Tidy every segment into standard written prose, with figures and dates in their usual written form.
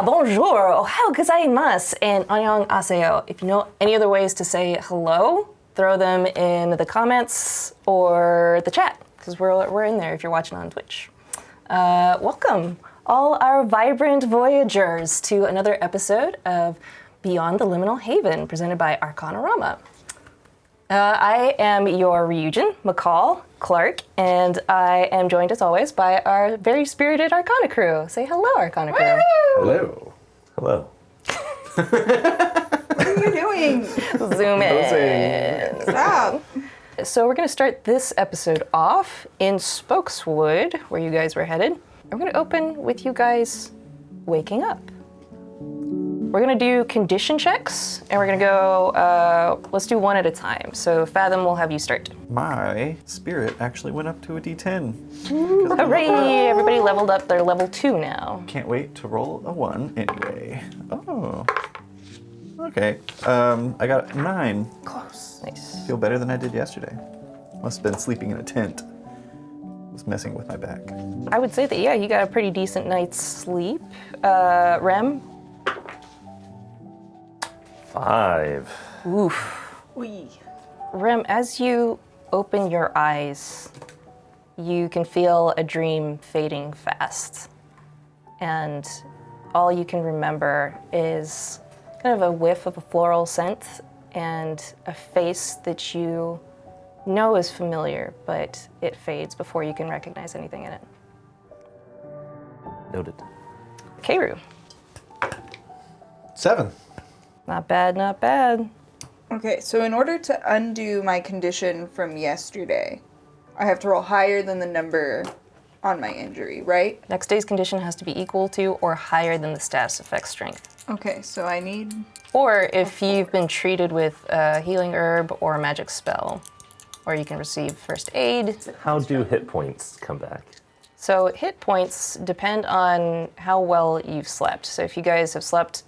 Bonjour, ohayou gozaimasu, and annyeonghaseyo. If you know any other ways to say hello, throw them in the comments or the chat, because we're in there if you're watching on Twitch. Welcome, all our vibrant voyagers, to another episode of Beyond the Liminal Haven, presented by Arcanorama. I am your Ryujin, McCall Clark, and I am joined as always by our very spirited Arcana crew. Say hello, Arcana crew. Hello. Hello. What are you doing? Zoom in. Stop. So we're going to start this episode off in Spokeswood, where you guys were headed. I'm going to open with you guys waking up. We're going to do condition checks, and we're going to go, let's do one at a time. So Fathom, will have you start. My spirit actually went up to a D10. Hooray! Everybody leveled up. They're level 2 now. Can't wait to roll a 1 anyway. Oh. Okay. I got 9. Close. Nice. Feel better than I did yesterday. Must have been sleeping in a tent. Was messing with my back. I would say that, yeah, you got a pretty decent night's sleep. Rem? 5. Oof. Wee. Rem, as you open your eyes, you can feel a dream fading fast. And all you can remember is kind of a whiff of a floral scent and a face that you know is familiar, but it fades before you can recognize anything in it. Noted. Keiru. 7. Not bad, not bad. Okay, so in order to undo my condition from yesterday, I have to roll higher than the number on my injury, right? Next day's condition has to be equal to or higher than the status effect strength. Okay, so I need... Or if you've been treated with a healing herb or a magic spell, or you can receive first aid. How do hit points come back? So hit points depend on how well you've slept. So if you guys have slept,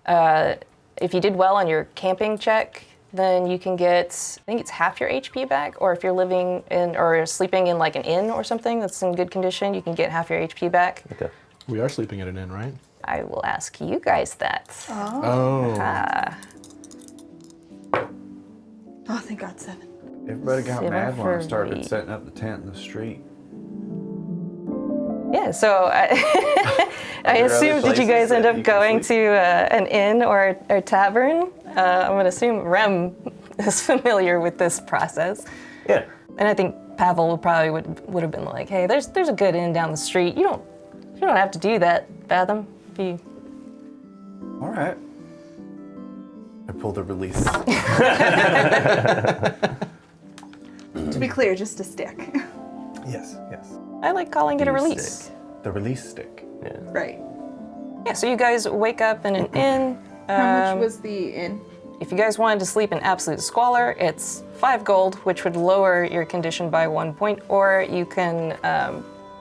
if you did well on your camping check, then you can get, I think it's half your HP back, or if you're living in or sleeping in like an inn or something that's in good condition, you can get half your HP back. Okay. We are sleeping at an inn, right? I will ask you guys that. Oh. Oh, thank God, 7. Everybody got mad when I for started me. setting up the tent in the street. Yeah, so I there assume other that you guys places end that up you can going sleep? to an inn or a tavern. I'm going to assume Rem is familiar with this process. Yeah. And I think Pavel would have been like, hey, there's a good inn down the street. You don't have to do that, Fathom. If you... All right. I pulled a release. To be clear, just a stick. Yes, yes. I like calling it a Release release. stick. The release stick. Yeah. Right. Yeah, so you guys wake up in an inn. How much was the inn? If you guys wanted to sleep in absolute squalor, it's 5 gold, which would lower your condition by 1 point, or you can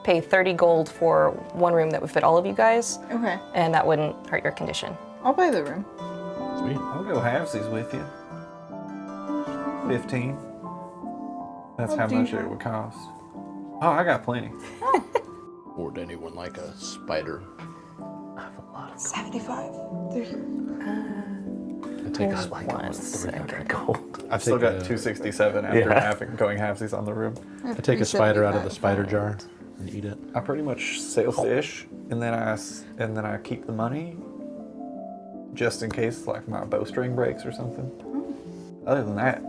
pay 30 gold for one room that would fit all of you guys, Okay, and that wouldn't hurt your condition. I'll buy the room. Sweet. I'll go halvesies with you. 15. That's how do you much it have? would cost. Oh, I got plenty. Would anyone like a spider? 75. I take a Like One almost second. 300 gold. I've still got a- 267 after going halvesies on the room. I take a spider out of the spider jar and eat it. I pretty much sell fish, and then I keep the money, just in case like my bowstring breaks or something. Other than that,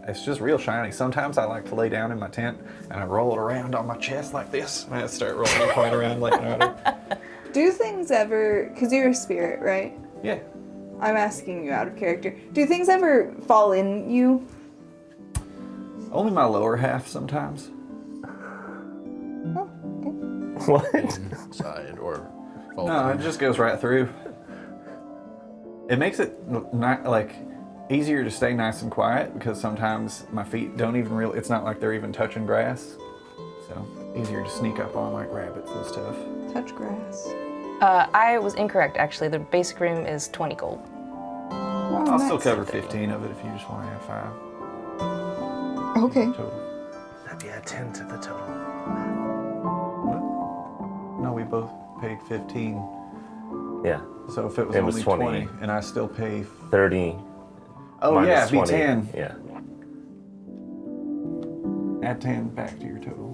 it's just real shiny. Sometimes I like to lay down in my tent and I roll it around on my chest like this, and I start rolling the coin around like that. Do things ever, because you're a spirit, right? Yeah. I'm asking you out of character. Do things ever fall in you? Only my lower half sometimes. Oh, okay. What? Side or fall No, it through. just goes right through. It makes it not like easier to stay nice and quiet because sometimes my feet don't even really. It's not like they're even touching grass, so easier to sneak up on like rabbits and stuff. Touch grass. I was incorrect, actually. The basic room is 20 gold. Oh, I'll still nice. cover 15 of it if you just want to add 5 Okay. total. Maybe add 10 to the total. What? No, we both paid 15. Yeah. So if it was It only was 20, 20. and I still pay. 30. Oh minus yeah, it'd be 20. 10. Yeah. Add 10 back to your total.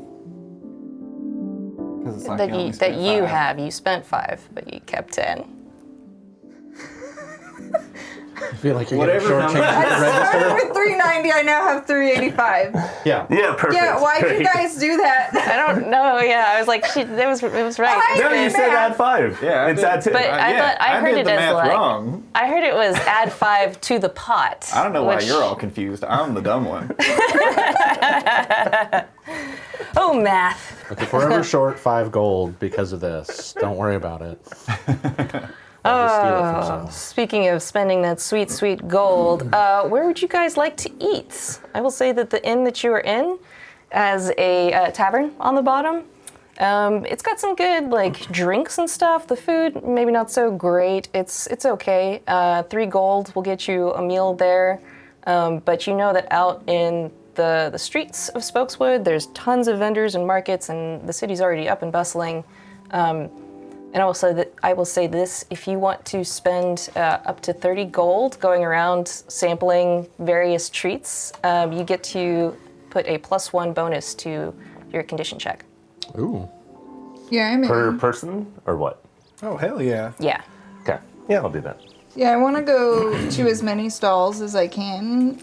Because it's like That you only you, spent that you 5. have. You spent 5, but you kept 10. I feel like you're Whatever getting number- shortchanged at the I started register. with 390. I now have 385. Yeah. Yeah, perfect. Yeah, why'd you Great. guys do that? I don't know. Yeah, I was like, it was right. I- No, you said Math. add 5. Yeah, I it's did. add 10. But I yeah, thought I heard did it the as math like wrong. I heard it was add 5 to the pot. I don't know why which- you're all confused. I'm the dumb one. Oh, math. Look, if we're ever short 5 gold because of this, don't worry about it. I'll just steal it from someone. Speaking of spending that sweet, sweet gold, where would you guys like to eat? I will say that the inn that you are in has a tavern on the bottom. It's got some good like drinks and stuff. The food maybe not so great. It's okay. 3 gold will get you a meal there. But you know that out in the streets of Spokeswood, there's tons of vendors and markets, and the city's already up and bustling. And also, I will say this: if you want to spend up to 30 gold going around sampling various treats, you get to put a +1 bonus to your condition check. Ooh. Yeah, I'm in. Per person or what? Oh, hell yeah. Yeah. Okay. Yeah, I'll do that. Yeah, I want to go to as many stalls as I can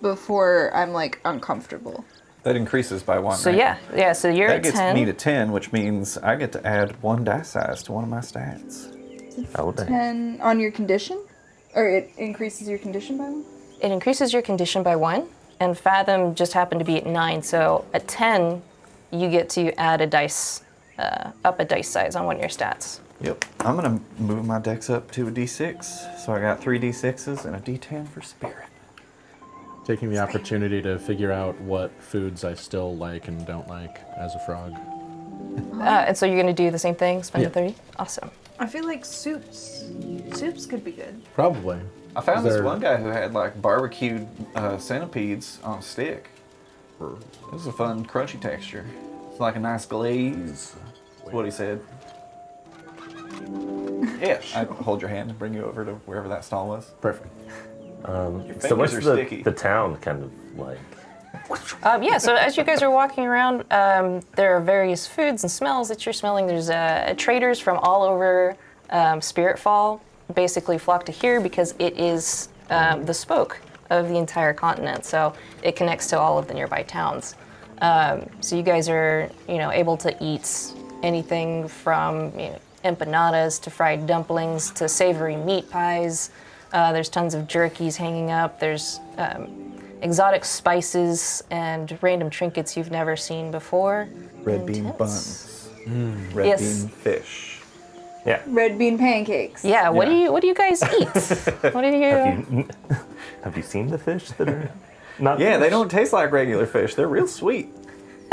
before I'm like uncomfortable. That increases by 1. So right? yeah. So you're That at gets 10. me to 10, which means I get to add 1 die size to one of my stats. I will do. 10 on your condition, or it increases your condition by 1. It increases your condition by 1, and Fathom just happened to be at 9. So at 10, you get to add a dice, up a dice size on one of your stats. Yep. I'm going to move my dex up to a d6. So I got 3 d6s and a d10 for spirit. Taking the opportunity to figure out what foods I still like and don't like as a frog. And so you're going to do the same thing, spend Yeah. a 30? Awesome. I feel like soups could be good. Probably. I found Is this there- one guy who had like barbecued centipedes on a stick. It was a fun, crunchy texture. It's like a nice glaze. That's what he said. Yeah, I'd hold your hand and bring you over to wherever that stall was. Perfect. So what's fingers are sticky. the town kind of like? Yeah, so as you guys are walking around, there are various foods and smells that you're smelling. There's traders from all over Spiritfall basically flock to here because it is the spoke of the entire continent, so it connects to all of the nearby towns. So you guys are, able to eat anything from empanadas to fried dumplings to savory meat pies. There's tons of jerkies hanging up. There's exotic spices and random trinkets you've never seen before. Red bean Intense. buns. Red Yes. bean fish. Yeah. Red bean pancakes. Yeah, what Yeah. do you guys eat? What do you? Have you seen the fish that are not? Yeah, they fish? don't taste like regular fish. They're real sweet.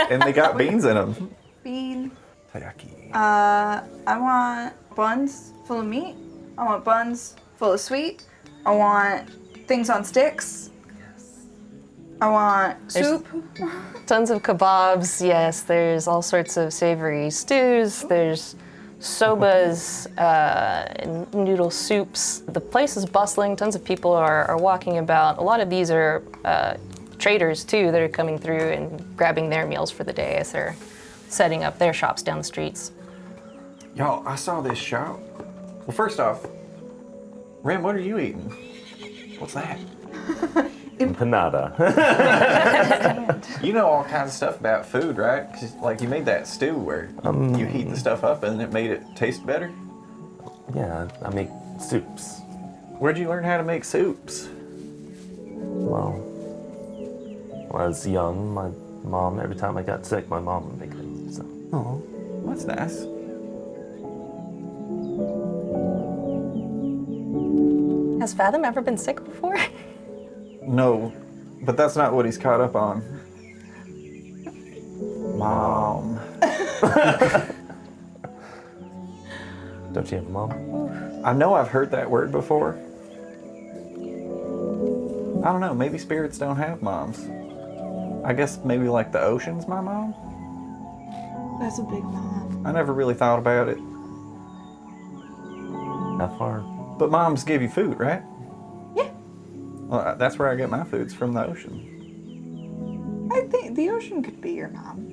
And they got beans in them. Bean. Teriyaki. I want buns full of meat. I want buns full of sweet. I want things on sticks. I want soup. Tons of kebabs. Yes, there's all sorts of savory stews. There's sobas, noodle soups. The place is bustling. Tons of people are walking about. A lot of these are traders too that are coming through and grabbing their meals for the day as they're setting up their shops down the streets. Y'all, I saw this shop. Well, first off, Ren, what are you eating? What's that? Empanada. You know all kinds of stuff about food, right? 'Cause, like, you made that stew where you heat the stuff up and it made it taste better. Yeah, I make soups. Where'd you learn how to make soups? Well, when I was young, my mom, every time I got sick, my mom would make them. So. Oh, that's nice. Has Fathom ever been sick before? No, but that's not what he's caught up on. Mom. Don't you have a mom? I know I've heard that word before. I don't know, maybe spirits don't have moms. I guess maybe like the ocean's my mom? That's a big mom. I never really thought about it. How far? But moms give you food, right? Yeah. Well, that's where I get my foods, from the ocean. I think the ocean could be your mom.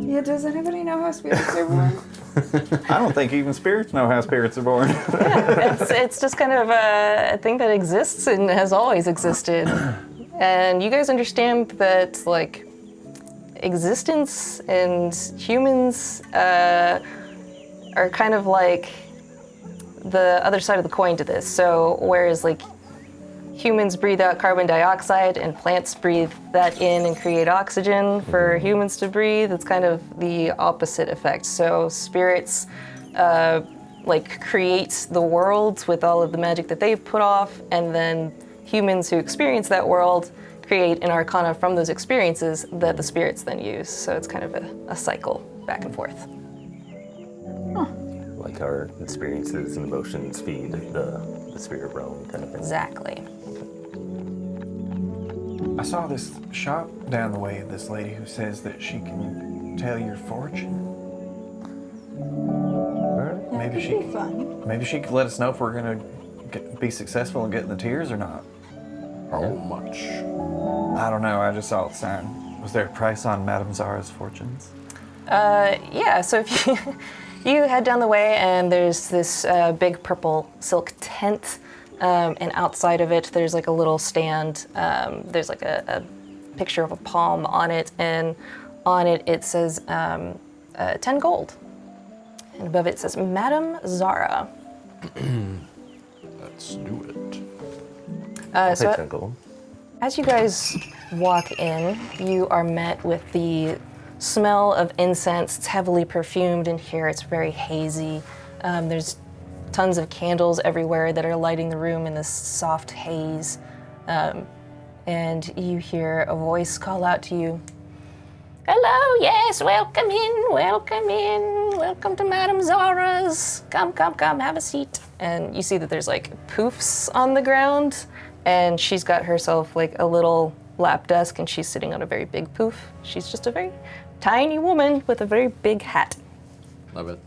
Yeah, does anybody know how spirits are born? I don't think even spirits know how spirits are born. It's just kind of a thing that exists and has always existed. And you guys understand that, like, existence and humans are kind of like the other side of the coin to this. So whereas, like, humans breathe out carbon dioxide and plants breathe that in and create oxygen for humans to breathe, it's kind of the opposite effect. So spirits like create the world with all of the magic that they've put off, and then humans who experience that world create an arcana from those experiences that the spirits then use. So it's kind of a cycle back and forth. Like our experiences and emotions feed the spirit realm kind of thing. Exactly. I saw this shop down the way of this lady who says that she can tell your fortune. Alright. Maybe That'd she be fun. maybe she could let us know if we're gonna be successful in getting the tears or not. How much? I don't know. I just saw it sign. Was there a price on Madame Zara's fortunes? Yeah, so if you head down the way and there's this big purple silk tent, and outside of it there's like a little stand. There's like a picture of a palm on it, and on it it says 10 gold. And above it says Madame Zara. Let's do it. I'll So take 10 gold. as you guys walk in, you are met with the smell of incense. It's heavily perfumed in here. It's very hazy. There's tons of candles everywhere that are lighting the room in this soft haze. And you hear a voice call out to you. Hello, yes, welcome in, welcome to Madame Zara's. Come, have a seat. And you see that there's like poofs on the ground, and she's got herself like a little lap desk, and she's sitting on a very big poof. She's just a very tiny woman with a very big hat. Love it.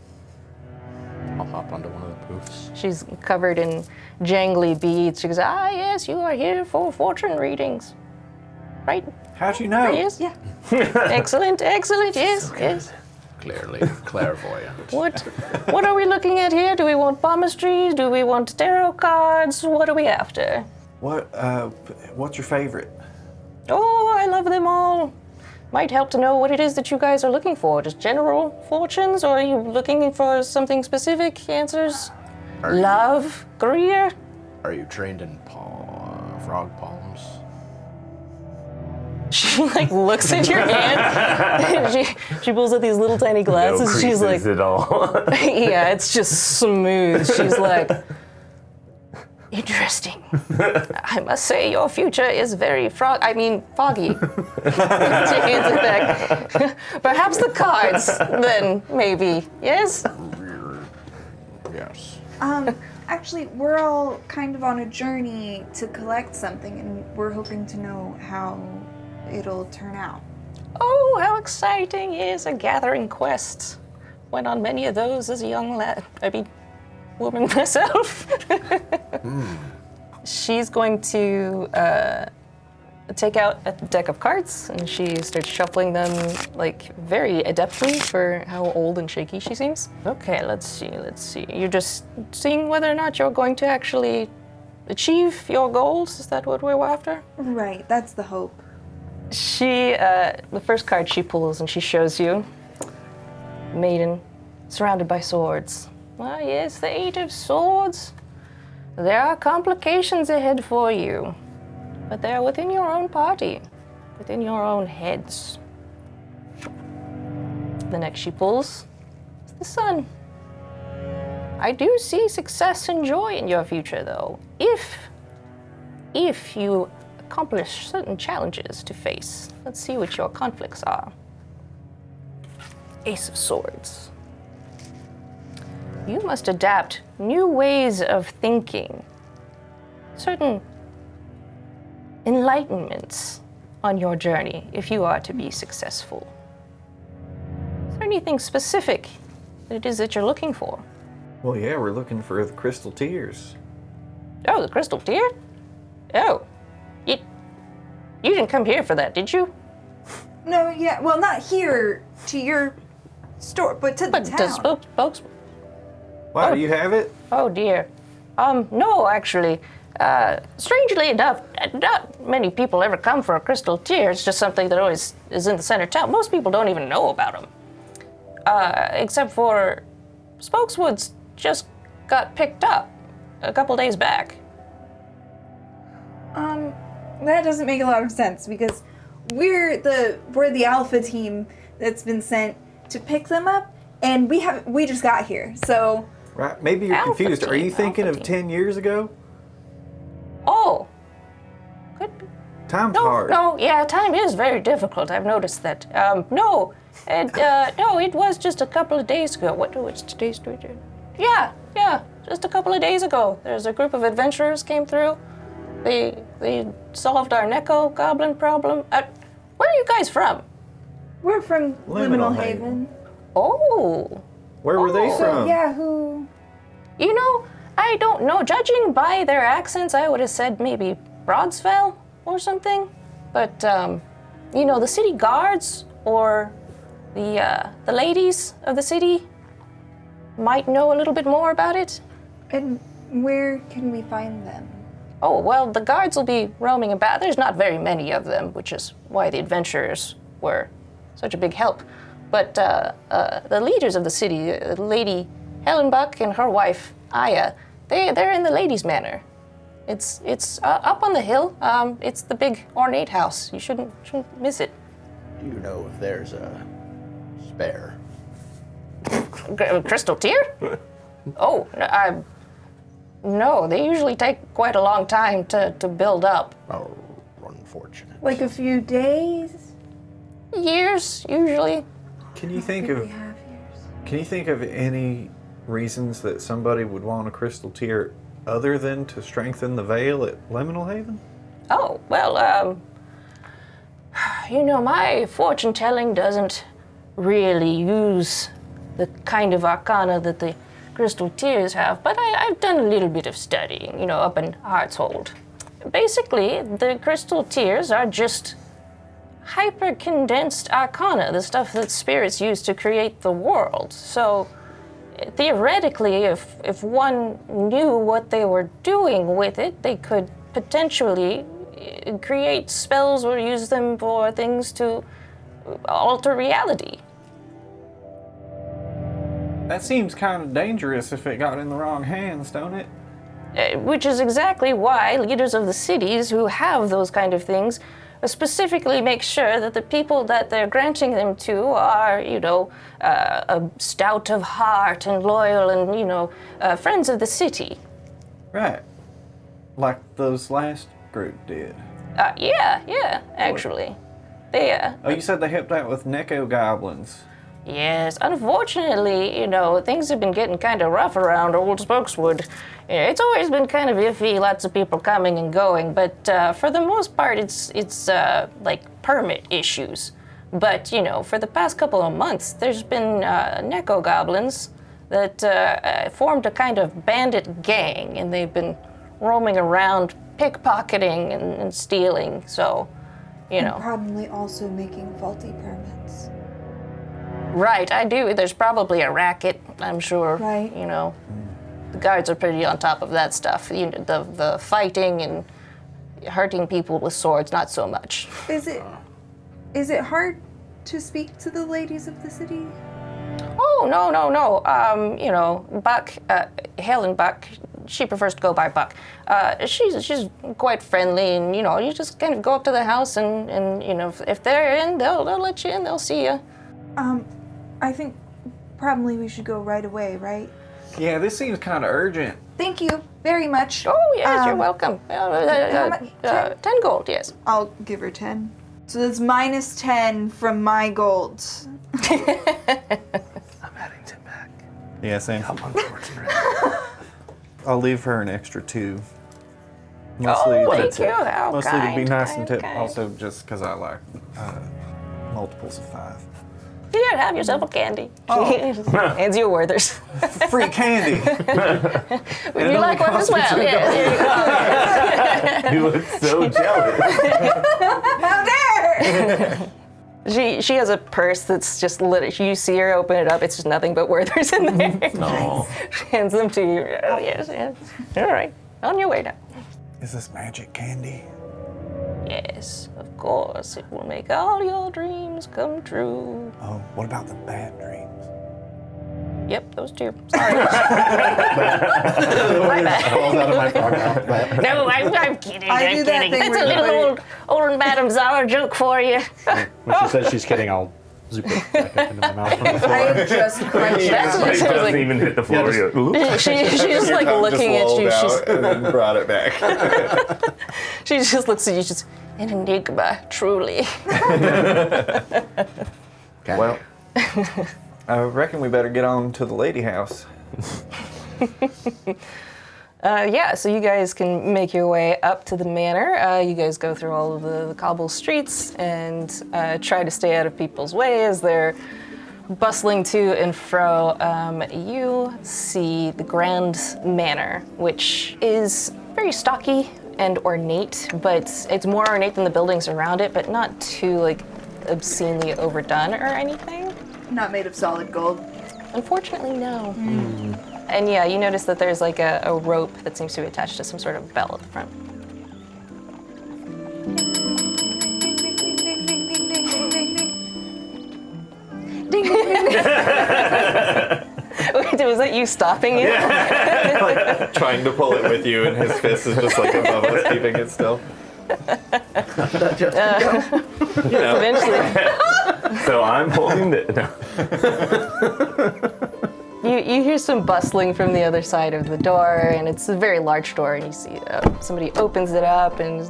I'll hop onto one of the poofs. She's covered in jangly beads. She goes, yes, you are here for fortune readings. Right? How'd you know? Yes. Yeah. Excellent, yes. Clearly clairvoyant. What are we looking at here? Do we want palmistries? Do we want tarot cards? What are we after? What's your favorite? Oh, I love them all. Might help to know what it is that you guys are looking for. Just general fortunes, or are you looking for something specific? Answers? Love? Career? Are you trained in frog palms? She like looks at your hand. she pulls out these little tiny glasses. No She's like, creases at all. yeah, it's just smooth. She's like, interesting. I must say your future is very foggy. She hands it back. Perhaps the cards, then maybe. Yes? Yes. Actually, we're all kind of on a journey to collect something, and we're hoping to know how it'll turn out. Oh, how exciting is a gathering quest. Went on many of those as a young woman myself. She's going to take out a deck of cards, and she starts shuffling them like very adeptly for how old and shaky she seems. Okay, let's see. You're just seeing whether or not you're going to actually achieve your goals. Is that what we're after? Right, that's the hope. She, the first card she pulls and she shows you, Maiden, surrounded by swords. Well, yes, the Eight of Swords. There are complications ahead for you, but they are within your own party, within your own heads. The next she pulls is the Sun. I do see success and joy in your future, though, if you accomplish certain challenges to face. Let's see what your conflicts are. Ace of Swords. You must adapt new ways of thinking, certain enlightenments on your journey if you are to be successful. Is there anything specific that it is that you're looking for? Well, yeah, we're looking for the crystal tears. Oh, the crystal tear? Oh, you didn't come here for that, did you? No, yeah, well, not here to your store, but to the But town. the Spokeswood. Wow, do you have it? Oh dear. No, actually. Strangely enough, not many people ever come for a crystal tear. It's just something that always is in the center of town. Most people don't even know about them. Except for Spokeswood's just got picked up a couple days back. That doesn't make a lot of sense because we're the alpha team that's been sent to pick them up, and we just got here. So Right, maybe you're Alpha confused. Are you team, thinking alpha of team. 10 years ago? Oh, could be. Time's No, hard. no, yeah, time is very difficult. I've noticed that. No, it was just a couple of days ago. What's today's date? Yeah, just a couple of days ago. There's a group of adventurers came through. They solved our Neko goblin problem. Where are you guys from? we're from Liminal Liminal Haven. Oh, Where were they Oh. from? Yeah, who? you know, I don't know. Judging by their accents, I would have said maybe Broadsfell or something. But the city guards or the ladies of the city might know a little bit more about it. And where can we find them? Oh, well, the guards will be roaming about. There's not very many of them, which is why the adventurers were such a big help. But the leaders of the city, Lady Hellenbuck and her wife, Aya, they're in the ladies' manor. It's up on the hill. It's the big ornate house. You shouldn't miss it. Do you know if there's a spare? Crystal tear? Oh, no, they usually take quite a long time to build up. Oh, unfortunate. Like a few days? Years, usually. Can you think Maybe of half years. Can you think of any reasons that somebody would want a crystal tear other than to strengthen the veil at Liminal Haven? Oh, well, my fortune telling doesn't really use the kind of arcana that the crystal tears have, but I've done a little bit of studying, up in Heartshold. Basically, the crystal tears are just hyper-condensed arcana, the stuff that spirits use to create the world. So, theoretically, if one knew what they were doing with it, they could potentially create spells or use them for things to alter reality. That seems kind of dangerous if it got in the wrong hands, don't it? Which is exactly why leaders of the cities who have those kind of things specifically make sure that the people that they're granting them to are, stout of heart and loyal and, friends of the city. Right. Like those last group did. Yeah, actually. Oh, you said they helped out with Neko goblins. Yes, unfortunately, things have been getting kind of rough around Old Spokeswood. It's always been kind of iffy, lots of people coming and going, but for the most part, it's like permit issues. But, for the past couple of months, there's been Neko goblins that formed a kind of bandit gang, and they've been roaming around pickpocketing and stealing, so you know. Probably also making faulty permits. Right, I do. There's probably a racket, I'm sure. Right. You know, the guards are pretty on top of that stuff. You know, the fighting and hurting people with swords, not so much. Is it hard to speak to the ladies of the city? Oh, no. You know, Buck, Helen Buck, she prefers to go by Buck. She's quite friendly, and, you know, you just kind of go up to the house and you know, if they're in, they'll let you in, they'll see you. I think probably we should go right away, right? Yeah, this seems kind of urgent. Thank you very much. Oh, yes, you're welcome. how much? 10 gold, yes. I'll give her 10. So that's minus 10 from my gold. I'm adding 10 back. Yeah, same. How unfortunate. I'll leave her an extra 2. Oh, Mostly, thank you. How mostly to be kind, nice kind, and tip. kind. Also, just because I like multiples of 5. Here, have yourself a candy. Hands you a Werther's. Free candy. Would you like one as well? Yeah, You look so jealous. How dare! she has a purse that's just lit. You see her open it up. It's just nothing but Werther's in there. No. She hands them to you. Oh yes. All right, on your way now. Is this magic candy? Yes, of course. It will make all your dreams come true. Oh, what about the bad dreams? Yep, those two. Sorry. My bad. Falls out of my frog mouth. But No, I'm kidding. I I'm do that kidding. thing That's a where you little put old Madame Zara joke for you. when she says she's kidding, I'll zoop it back up into my mouth from the I floor. have just crunched That's what It it sounds doesn't like. even hit the floor. just- You're- She's just like looking at you. and then brought it back. She just looks at you. She's an enigma, truly. Okay. Well, I reckon we better get on to the lady house. Yeah, so you guys can make your way up to the manor. You guys go through all of the cobble streets and try to stay out of people's way as they're bustling to and fro. You see the Grand Manor, which is very stocky and ornate, but it's more ornate than the buildings around it, but not too like obscenely overdone or anything. Not made of solid gold. Unfortunately, no. And yeah, you notice that there's like a rope that seems to be attached to some sort of bell at the front. Ding, ding, ding, ding, ding, ding, ding, ding. Ding, ding, ding, ding. Wait, was that you stopping it? Trying to pull it with you, and his fist is just like above us, keeping it still. You know. Eventually, So I'm holding it. No. you hear some bustling from the other side of the door, and it's a very large door, and you see somebody opens it up, and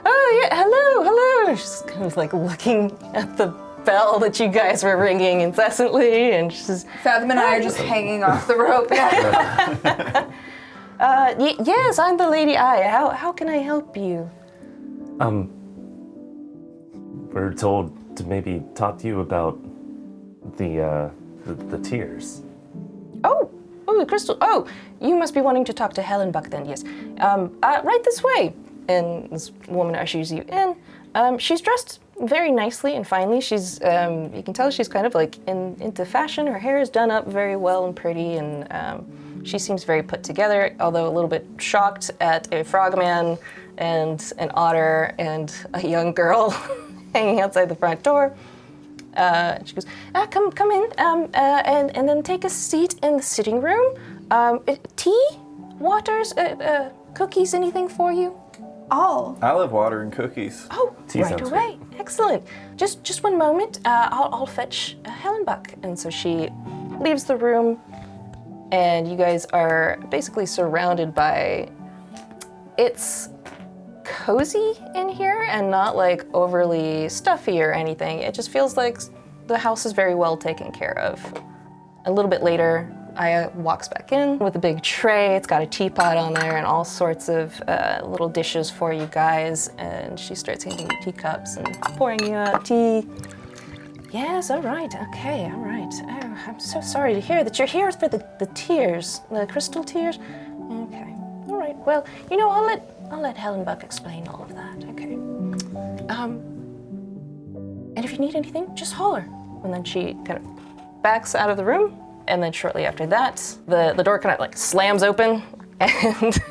oh yeah, hello, and she's kind of like looking at the bell that you guys were ringing incessantly, and she's Fathom and I are just hanging off the rope. yes, I'm the Lady I. How can I help you? We're told to maybe talk to you about the tears. Oh, the crystal. Oh, you must be wanting to talk to Helen Buck then, yes. Right this way. And this woman ushers you in. She's dressed very nicely and finely. She's, you can tell she's kind of like into fashion. Her hair is done up very well and pretty, and she seems very put together, although a little bit shocked at a frogman and an otter and a young girl hanging outside the front door. She goes, come in, and then take a seat in the sitting room. Tea, waters, cookies, anything for you? All. I love water and cookies. Oh, Tea right sounds away. Excellent. Just 1 moment. I'll fetch Helen Buck. And so she leaves the room, and you guys are basically surrounded by. It's cozy in here and not like overly stuffy or anything. It just feels like the house is very well taken care of. A little bit later, Aya walks back in with a big tray. It's got a teapot on there and all sorts of little dishes for you guys. And she starts handing you teacups and pouring you out tea. Yes, all right, okay, all right. Oh, I'm so sorry to hear that you're here for the tears, the crystal tears. Okay, all right. Well, you know, I'll let Helen Buck explain all of that. Okay. And if you need anything, just holler. And then she kind of backs out of the room. And then shortly after that, the door kind of like slams open and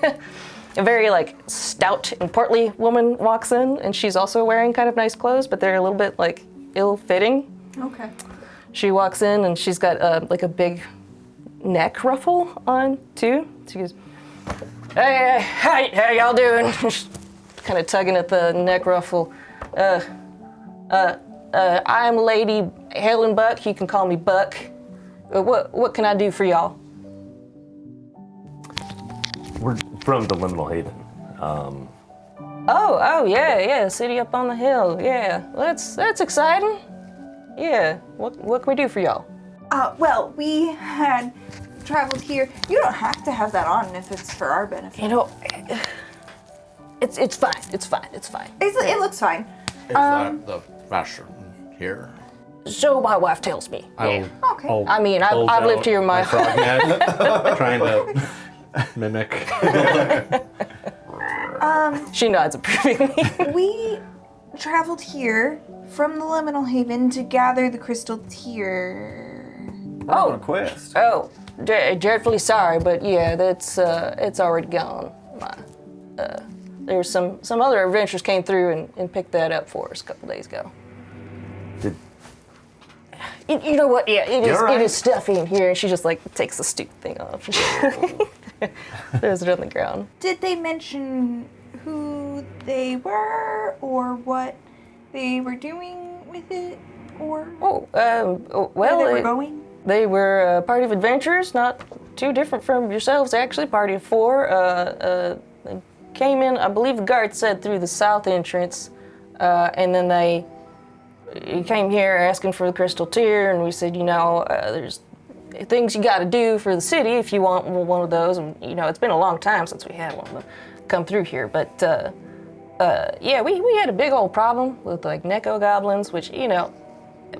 a very like stout and portly woman walks in, and she's also wearing kind of nice clothes, but they're a little bit like ill-fitting. Okay. She walks in and she's got like a big neck ruffle on too. She goes, "Hey, how y'all doing?" Kind of tugging at the neck ruffle. I'm Lady Helen Buck. You can call me Buck. What can I do for y'all? We're from the Liminal Haven. Oh, yeah, city up on the hill. Yeah, well, that's exciting. Yeah, what can we do for y'all? Well, we had traveled here. You don't have to have that on if it's for our benefit. You know, it's fine. It looks fine. Is that the fashion here? So my wife tells me. Yeah. Okay. I mean, I've lived here my frog neck, trying to mimic. She nods approvingly. We traveled here from the Liminal Haven to gather the crystal tear. We're on a quest. Oh, dreadfully sorry, but yeah, that's it's already gone. There's some other adventurers came through and picked that up for us a couple days ago. Did You know what? Yeah, it is. right. It is stuffy in here, and she just like takes the stupid thing off. Throws it on the ground. Did they mention who they were or what they were doing with it, or Well, where they were going? They were a party of adventurers, not too different from yourselves, actually. Party of 4. They came in, I believe the guard said, through the south entrance, and then they came here asking for the crystal tear, and we said, there's things you got to do for the city if you want one of those. And it's been a long time since we had one of them come through here, but yeah, we had a big old problem with like Neko goblins, which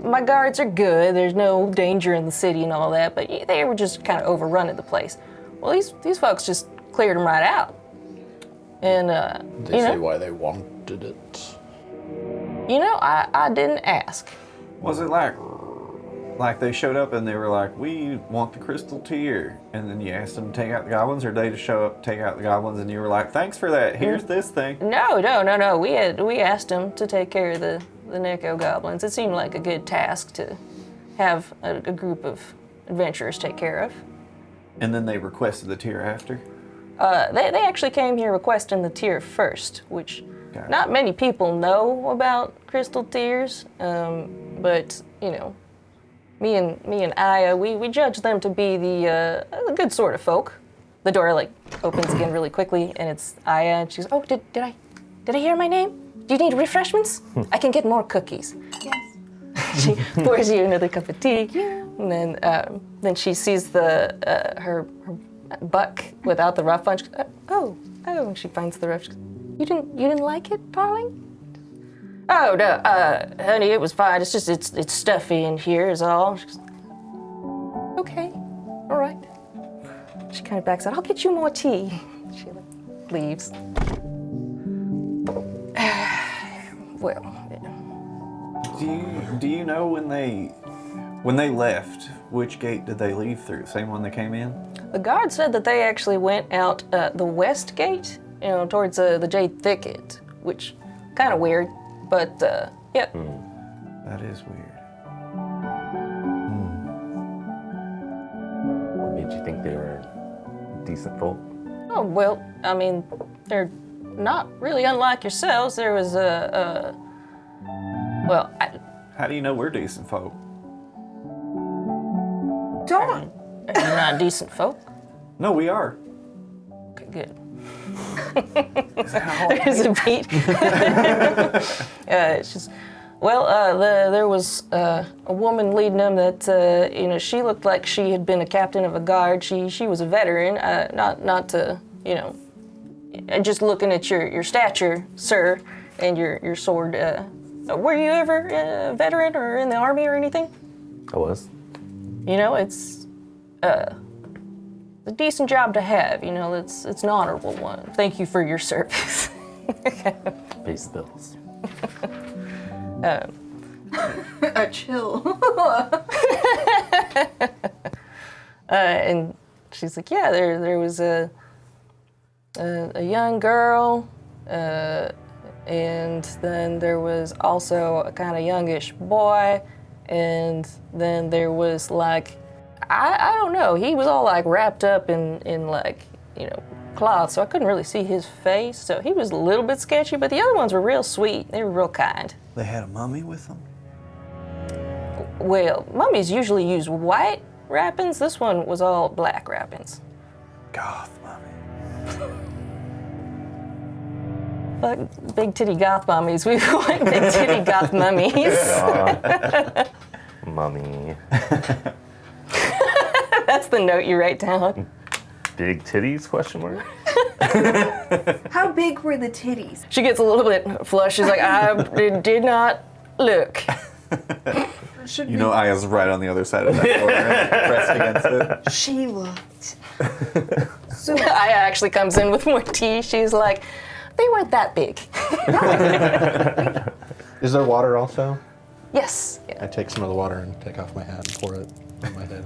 my guards are good. There's no danger in the city and all that, but they were just kind of overrunning the place. Well, these folks just cleared them right out, and Did they say why they wanted it? I didn't ask. Was it like they showed up and they were like, "We want the crystal tear," and then you asked them to take out the goblins, or they just show up, take out the goblins, and you were like, "Thanks for that. Here's this thing." No. We asked them to take care of the Neko goblins. It seemed like a good task to have a group of adventurers take care of. And then they requested the tear after. They actually came here requesting the tear first, which Got it. not many people know about crystal tears, but me and Aya, we judge them to be the good sort of folk. The door like opens again really quickly, and it's Aya, and she's, "Oh, did I hear my name? Do you need refreshments? I can get more cookies." Yes. She pours you another cup of tea, and then she sees her Buck without the rough one. She goes, oh, and she finds the rough. She goes, You didn't like it, darling? Oh no, honey, it was fine. It's just it's stuffy in here is all. She goes, okay, all right. She kind of backs out. I'll get you more tea. She leaves. Well, Do you know when they left, which gate did they leave through? Same one they came in? the guard said that they actually went out the west gate, towards the Jade Thicket, which kind of weird, but yeah. That is weird. What made you think they were decent folk? Oh, well, I mean, they're not really unlike yourselves. There was How do you know we're decent folk? Don't. you're not decent folk. No, we are. Okay, good. Is that how- There's a beat. It's just, there was a woman leading them that, she looked like she had been a captain of a guard. She was a veteran, not to, just looking at your stature, sir, and your sword. Were you ever a veteran or in the army or anything? I was. It's a decent job to have. It's an honorable one. Thank you for your service. Pays the bills. A chill. And she's like, yeah, there was a young girl, and then there was also a kind of youngish boy, and then there was like, I don't know, he was all like wrapped up in like, cloth, so I couldn't really see his face, so he was a little bit sketchy, but the other ones were real sweet. They were real kind. They had a mummy with them? Well, mummies usually use white wrappings. This one was all black wrappings. Goth mummy. Like big titty goth mummies. We want big titty goth mummies. Mummy. That's the note you write down. Big titties, question mark? How big were the titties? She gets a little bit flushed. She's like, I did not look. Should You know, Aya's right on the other side of that door, pressed against it. she looked. Aya actually comes in with more tea. She's like, they weren't that big. Is there water also? Yes. I take some of the water and take off my hat and pour it on my head.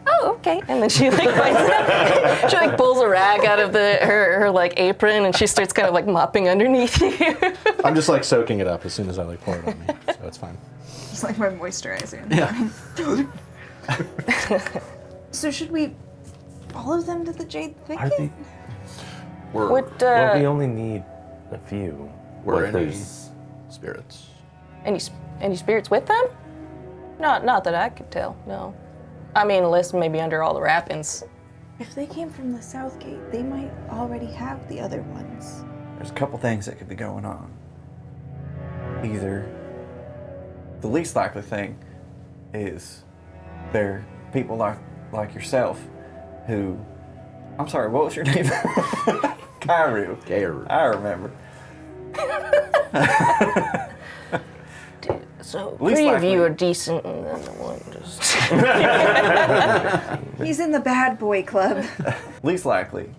Oh, okay. And then she like she like pulls a rag out of her like apron and she starts kind of like mopping underneath you. I'm just like soaking it up as soon as I like pour it on me, so it's fine. It's like my moisturizer. Yeah. So should we follow them to the Jade Are Thicket? they, What, well, we only need a few. Were Like, any there's- spirits? any spirits with them? Not that I could tell, no. I mean, unless maybe under all the wrappings. If they came from the south gate, they might already have the other ones. There's a couple things that could be going on. Either the least likely thing is they're people like yourself who, I'm sorry, what was your name? Kairu. Gayer. I remember. So Least three of likely. you are decent and then the one just... He's in the bad boy club. Least likely,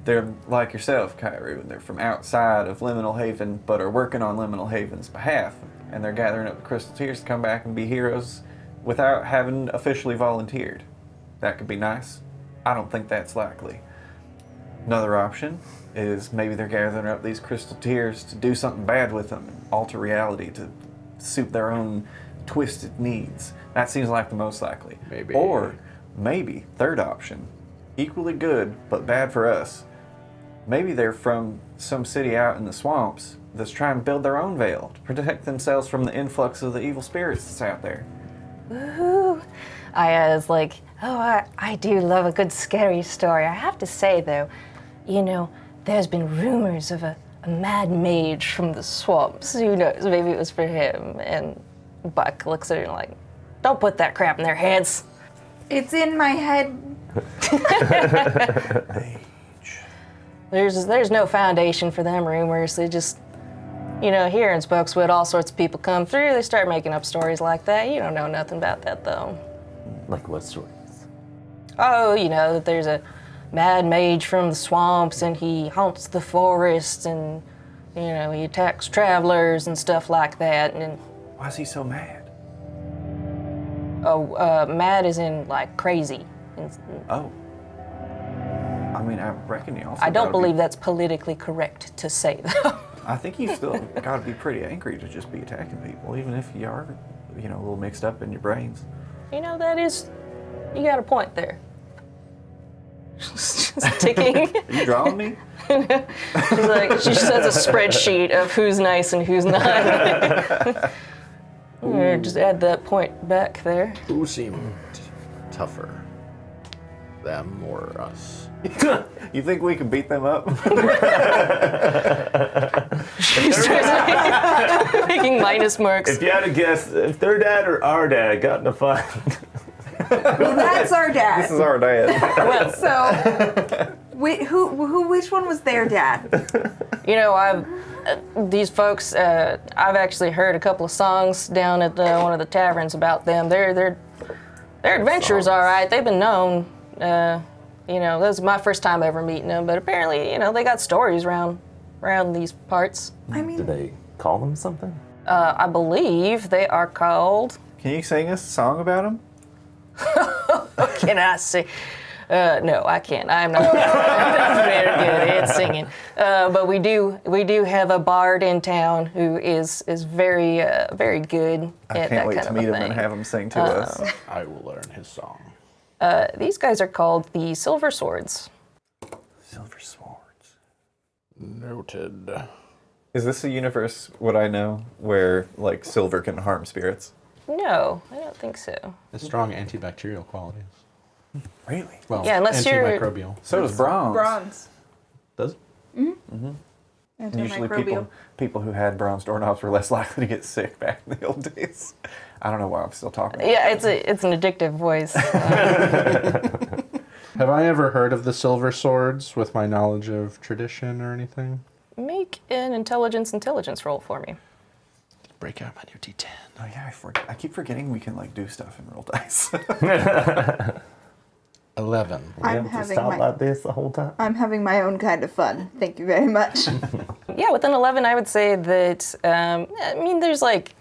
they're like yourself, Kairu, and they're from outside of Liminal Haven, but are working on Liminal Haven's behalf, and they're gathering up the crystal tears to come back and be heroes without having officially volunteered. That could be nice. I don't think that's likely. Another option is maybe they're gathering up these crystal tears to do something bad with them, and alter reality to suit their own twisted needs. That seems like the most likely. Maybe. Or maybe, third option, equally good but bad for us. Maybe they're from some city out in the swamps that's trying to build their own veil to protect themselves from the influx of the evil spirits that's out there. Ooh. I was like, oh, I do love a good scary story. I have to say, though, there's been rumors of a mad mage from the swamps. Who knows? Maybe it was for him. And Buck looks at her and like, don't put that crap in their heads. It's in my head. There's no foundation for them rumors. They just, here in Spokeswood, all sorts of people come through. They start making up stories like that. You don't know nothing about that, though. Like what stories? Oh, that there's a mad mage from the swamps and he haunts the forest and, he attacks travelers and stuff like that. And Why is he so mad? mad is in like crazy. Oh. I mean, I reckon he also I don't gotta believe that's politically correct to say, though. I think you still got to be pretty angry to just be attacking people, even if you are, a little mixed up in your brains. You got a point there. Just ticking. Are you drawing me? She's like, she just has a spreadsheet of who's nice and who's not. Just add that point back there. Who seemed tougher? Them or us? You think we can beat them up? She starts making minus marks. If you had to guess, if their dad or our dad got in a fight. Well, that's our dad. This is our dad. So, which one was their dad? These folks, I've actually heard a couple of songs down at one of the taverns about them. Their adventure's all right. They've been known. This is my first time ever meeting them, but apparently, they got stories around these parts. I mean, Did they call them something? I believe they are called. Can you sing us a song about them? Can I sing? No, I can't. I'm not very good at singing. But we do have a bard in town who is very very good I at can't that wait kind to of meet a him and thing. have him sing to us. I will learn his song. These guys are called the Silver Swords. Silver swords. Noted. Is this a universe, what I know, where like silver can harm spirits? No, I don't think so. It's strong antibacterial qualities. Really? Well, Yeah, unless you're- antimicrobial. So does bronze. Bronze. Does it? Usually Antimicrobial. people who had bronze doorknobs were less likely to get sick back in the old days. I don't know why I'm still talking about Yeah, it. it's an addictive voice. Have I ever heard of the silver swords with my knowledge of tradition or anything? Make an intelligence roll for me. Break out my new D10. Oh yeah, I keep forgetting we can like do stuff in roll dice. 11. I'm Just having stop my like this the whole time. I'm having my own kind of fun. Thank you very much. Yeah, with an 11, I would say that, I mean, there's like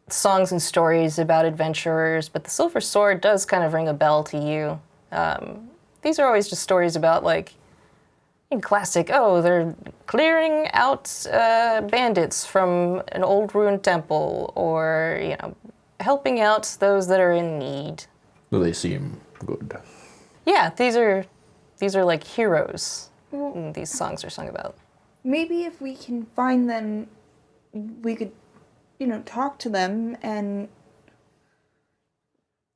songs and stories about adventurers, but the Silver Sword does kind of ring a bell to you. These are always just stories about like, in classic, oh, they're clearing out bandits from an old ruined temple, or, you know, helping out those that are in need. They seem good. Yeah, these are like heroes these songs are sung about. Maybe if we can find them, we could, talk to them and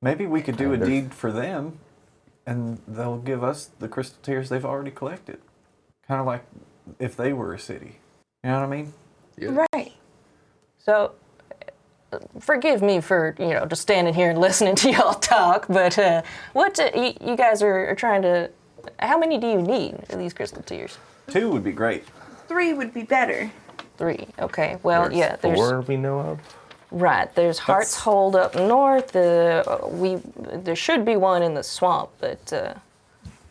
Maybe we could do a deed for them, and they'll give us the crystal tears they've already collected. Kind of like if they were a city. You know what I mean? right. So, forgive me for, just standing here and listening to y'all talk, but you guys are trying to, how many do you need of these crystal tears? 2 would be great. 3 would be better. 3, okay. Well, There's 4 we know of. Right, there's Heart's Hold up north, there should be one in the swamp, but,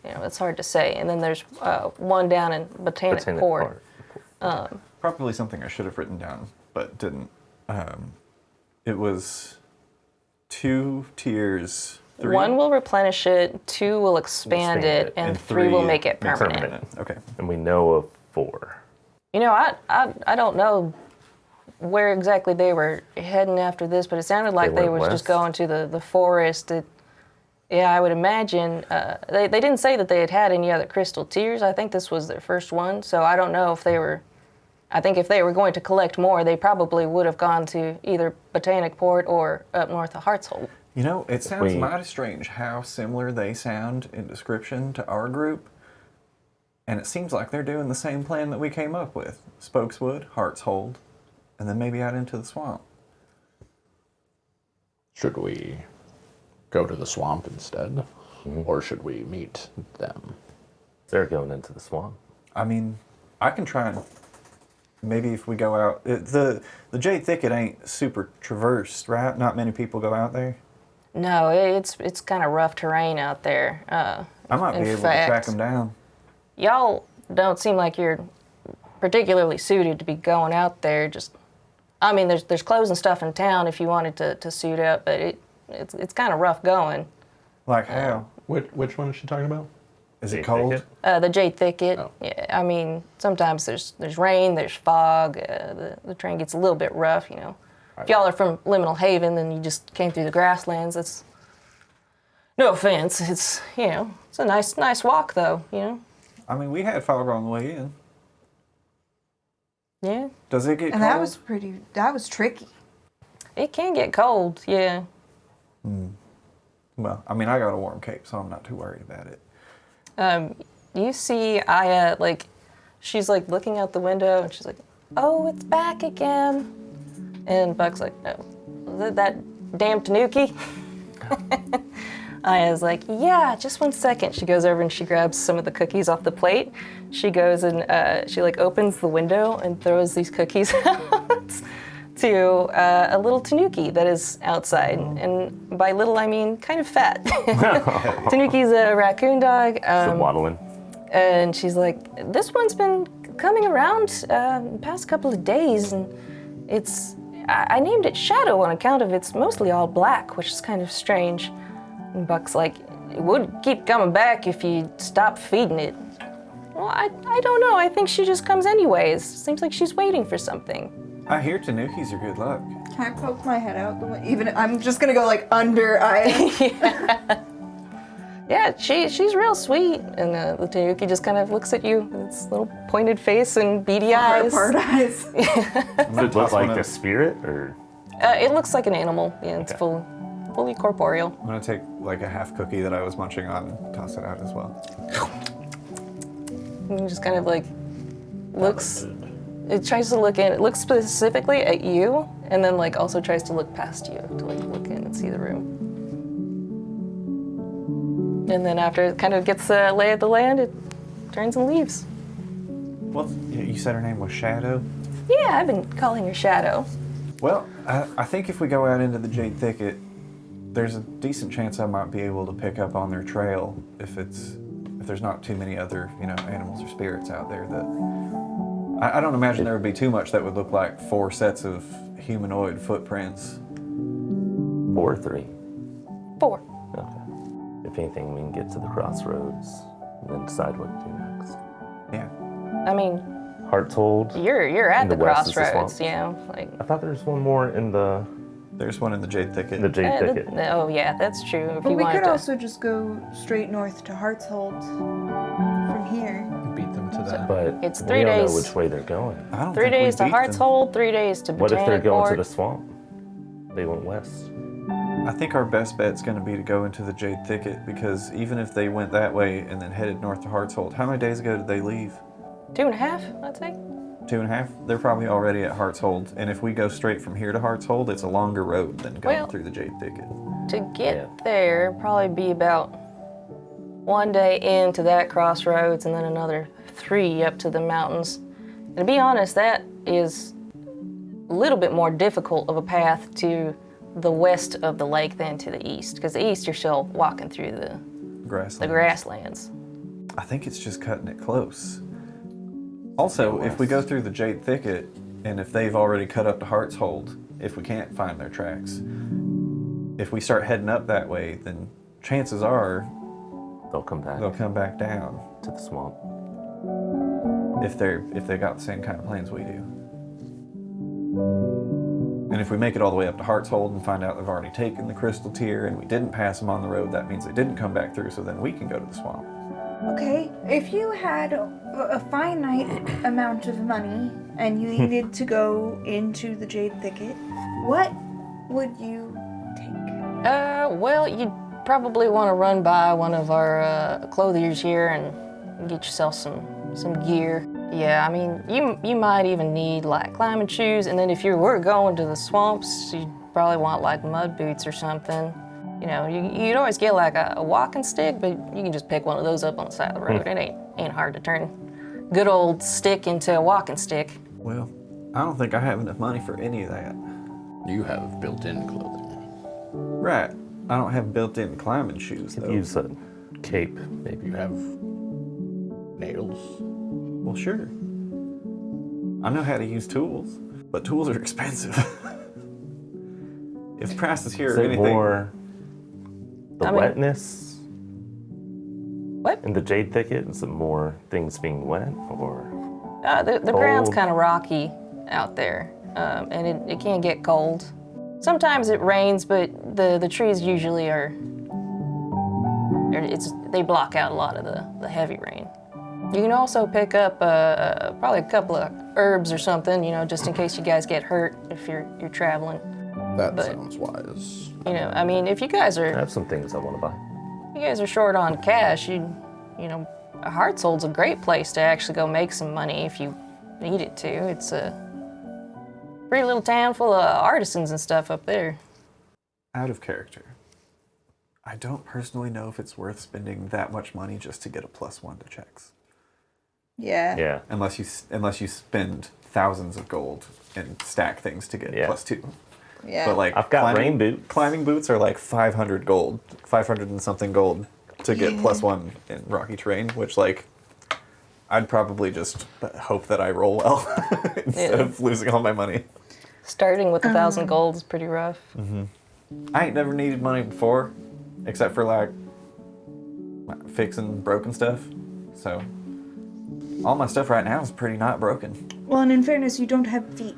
it's hard to say. And then there's one down in Botanic Port. Probably something I should have written down, but didn't. It was 2 tiers. 3? 1 will replenish it, 2 will expand it, and 3 will make it makes permanent. Okay. And we know of 4. I don't know where exactly they were heading after this, but it sounded like they went were just west? going to the forest. Yeah, I would imagine. They didn't say that they had any other crystal tears. I think this was their first one, so I don't know if they were... I think if they were going to collect more, they probably would have gone to either Botanic Port or up north of Hartshold. It sounds We- mighty strange how similar they sound in description to our group. And it seems like they're doing the same plan that we came up with. Spokeswood, Hartshold, and then maybe out into the swamp. Should we go to the swamp instead? Or should we meet them? They're going into the swamp. I mean, I can try and maybe if we go out, the Jade Thicket ain't super traversed, right? Not many people go out there. No, it's kind of rough terrain out there. I might In be able fact- to track them down. Y'all don't seem like you're particularly suited to be going out there. I mean, there's clothes and stuff in town if you wanted to suit up, but it's kind of rough going. Like how? Which one is she talking about? Is it Jade cold? Thicket? The Jade Thicket. Oh. Yeah, I mean, sometimes there's rain, there's fog. The terrain gets a little bit rough, If y'all are from Liminal Haven, then you just came through the grasslands. It's no offense. It's it's a nice walk though. I mean, we had fog on the way in. Yeah, Does it get And cold? that was tricky. it can get cold. Yeah. Well, I mean, I got a warm cape, so I'm not too worried about it. You see Aya, she's looking out the window and she's like, oh, it's back again. And Buck's like, no, was it that damn Tanuki? Aya's like, yeah, just 1 second. She goes over and she grabs some of the cookies off the plate. She goes and she opens the window and throws these cookies out to a little Tanuki that is outside. And by little, I mean kind of fat. Tanuki's a raccoon dog. Waddling. And she's like, this one's been coming around the past couple of days, and I named it Shadow on account of it's mostly all black, which is kind of strange. And Buck's like, it would keep coming back if you stopped feeding it. Well, I don't know. I think she just comes anyways. Seems like she's waiting for something. I hear Tanukis are good luck. Can I poke my head out the way? Even I'm just gonna go like under eye. Yeah, she's real sweet. And the Tanuki just kind of looks at you with its little pointed face and beady eyes. Part eyes. I'm gonna Does it look toss one like a of, spirit, or? It looks like an animal. Yeah, it's Okay. fully corporeal. I'm gonna take like a half cookie that I was munching on and toss it out as well. And it just kind of like looks. It tries to look in. It looks specifically at you, and then like also tries to look past you to like look in and see the room. And then after it kind of gets the lay of the land, it turns and leaves. Well, you said her name was Shadow? Yeah, I've been calling her Shadow. Well, I think if we go out into the Jade Thicket, there's a decent chance I might be able to pick up on their trail if there's not too many other, animals or spirits out there that... I don't imagine there would be too much that would look like 4 sets of humanoid footprints. 4 or 3? 4. Okay. If anything, we can get to the crossroads and then decide what to do next. Yeah. I mean, Hearthold. you're at In the the west is the crossroads, swamp. like. I thought there was one more in the There's one in the Jade Thicket. Jade Thicket. Oh yeah, that's true. If But you we wanted could to. also just go straight north to Heartshold from here. Beat them to that. But It's we 3 don't days. know which way they're going. I don't 3 think we days to beat them. Heartshold, 3 days to What if they're Botanic going to Port. the swamp? They went west. I think our best bet's going to be to go into the Jade Thicket because even if they went that way and then headed north to Heartshold, how many days ago did they leave? 2.5, I'd say. 2.5? They're probably already at Heartshold. And if we go straight from here to Heartshold, it's a longer road than going Well- through the Jade Thicket. To get Yeah. there, probably be about 1 day into that crossroads and then another 3 up to the mountains. And to be honest, that is a little bit more difficult of a path to the west of the lake than to the east. Because the east, you're still walking through the Grassland. grasslands. I think it's just cutting it close. Also, if we go through the Jade Thicket, and if they've already cut up to Heartshold, if we can't find their tracks, if we start heading up that way, then chances are They'll come back they'll come back down to the swamp. if they got the same kind of plans we do. And if we make it all the way up to Heartshold and find out they've already taken the crystal tier and we didn't pass them on the road, that means they didn't come back through, so then we can go to the swamp. Okay, if you had a finite amount of money and you needed to go into the Jade Thicket, what would you take? Well, you'd probably want to run by one of our clothiers here and get yourself some gear. Yeah, I mean, you might even need like climbing shoes, and then if you were going to the swamps, you'd probably want like mud boots or something. You'd always get like a walking stick, but you can just pick one of those up on the side of the road. It ain't hard to turn good old stick into a walking stick. Well, I don't think I have enough money for any of that. You have built-in clothing. Right. I don't have built-in climbing shoes, though. Use a cape, maybe. You have nails. Well, sure. I know how to use tools, but tools are expensive. If prices here Is are it anything... more the I mean- wetness What? in the Jade Thicket? Is it more things being wet, or The ground's Cold. kind of rocky out there, and it can get cold. Sometimes it rains, but the trees usually they block out a lot of the heavy rain. You can also pick up probably a couple of herbs or something, just in case you guys get hurt if you're traveling. That But- sounds wise. I mean, if you guys I are have some things I want to buy. short on cash, Hearthold's a great place to actually go make some money if you needed to. It's a pretty little town full of artisans and stuff up there. Out of character. I don't personally know if it's worth spending that much money just to get a +1 to checks. Yeah. Yeah. Unless you spend thousands of gold and stack things to get Yeah. +2. Yeah. But like I've got rain boots. Climbing boots are like 500 gold, 500 and something gold to get +1 in rocky terrain, which like I'd probably just hope that I roll well instead Yeah. of losing all my money. Starting with 1,000 gold is pretty rough. I ain't never needed money before, except for like fixing broken stuff. So all my stuff right now is pretty not broken. Well, and in fairness, you don't have feet.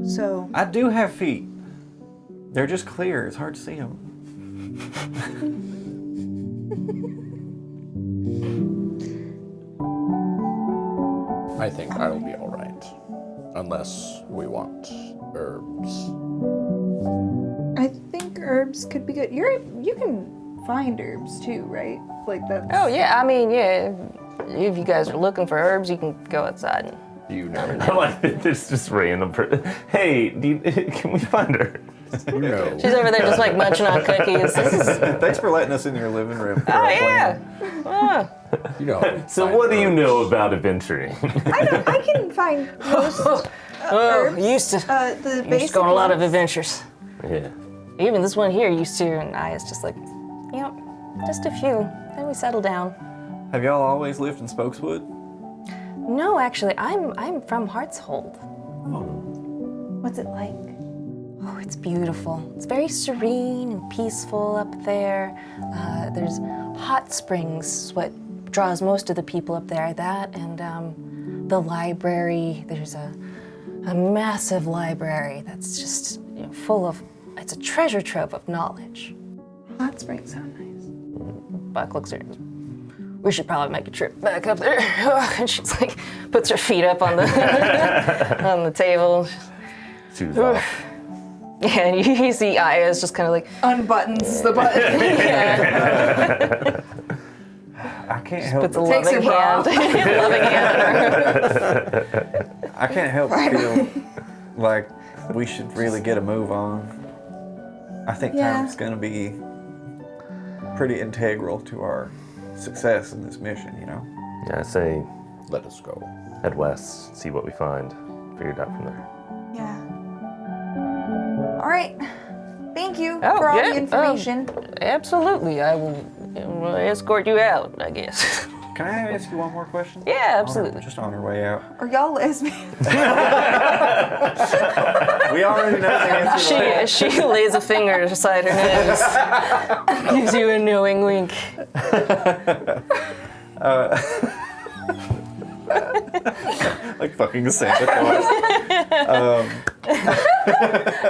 So. I do have feet. They're just clear. It's hard to see them. I think I will be all right, unless we want herbs. I think herbs could be good. You can find herbs too, right? Like that. Oh, yeah, I mean, yeah. If you guys are looking for herbs, you can go outside and You never I know. like there's just random. Hey, can we find her? You know. she's over there just like munching on cookies. This is, Thanks for letting us in your living room. for oh, our yeah. plan. Oh. You know. So what do you know about adventuring? I can find most Oh, herbs. used to The used to basic go on a lot of ones. adventures. Yeah. Even this one here used to, and I was just like, yep, just a few. Then we settled down. Have y'all always lived in Spokeswood? No, actually, I'm from Heartshold. What's it like? Oh, it's beautiful. It's very serene and peaceful up there. There's hot springs, what draws most of the people up there. That and the library. There's a massive library that's just full of. It's a treasure trove of knowledge. Hot springs sound nice. Buck looks at her. We should probably make a trip back up there. And she's like, puts her feet up on the on the table. Shoes off. Yeah, and you see Aya's just kind of like, Unbuttons the button. yeah, I can't help. puts a But, Takes loving her bra hand, loving hand on her. I can't help but feel like we should really get a move on. I think Yeah. time's gonna be pretty integral to our success in this mission. You know. Yeah, I say Let us go. head west, see what we find, figure it out from there. Yeah. All right. Thank you Oh, for all yeah, the information. Absolutely, I will escort you out, I guess. Can I ask you one more question? Yeah, absolutely. Just on our way out. Are y'all lesbians? We already know the answer. to that. She lays a finger beside her nose, gives you a knowing wink. Like fucking Santa Claus.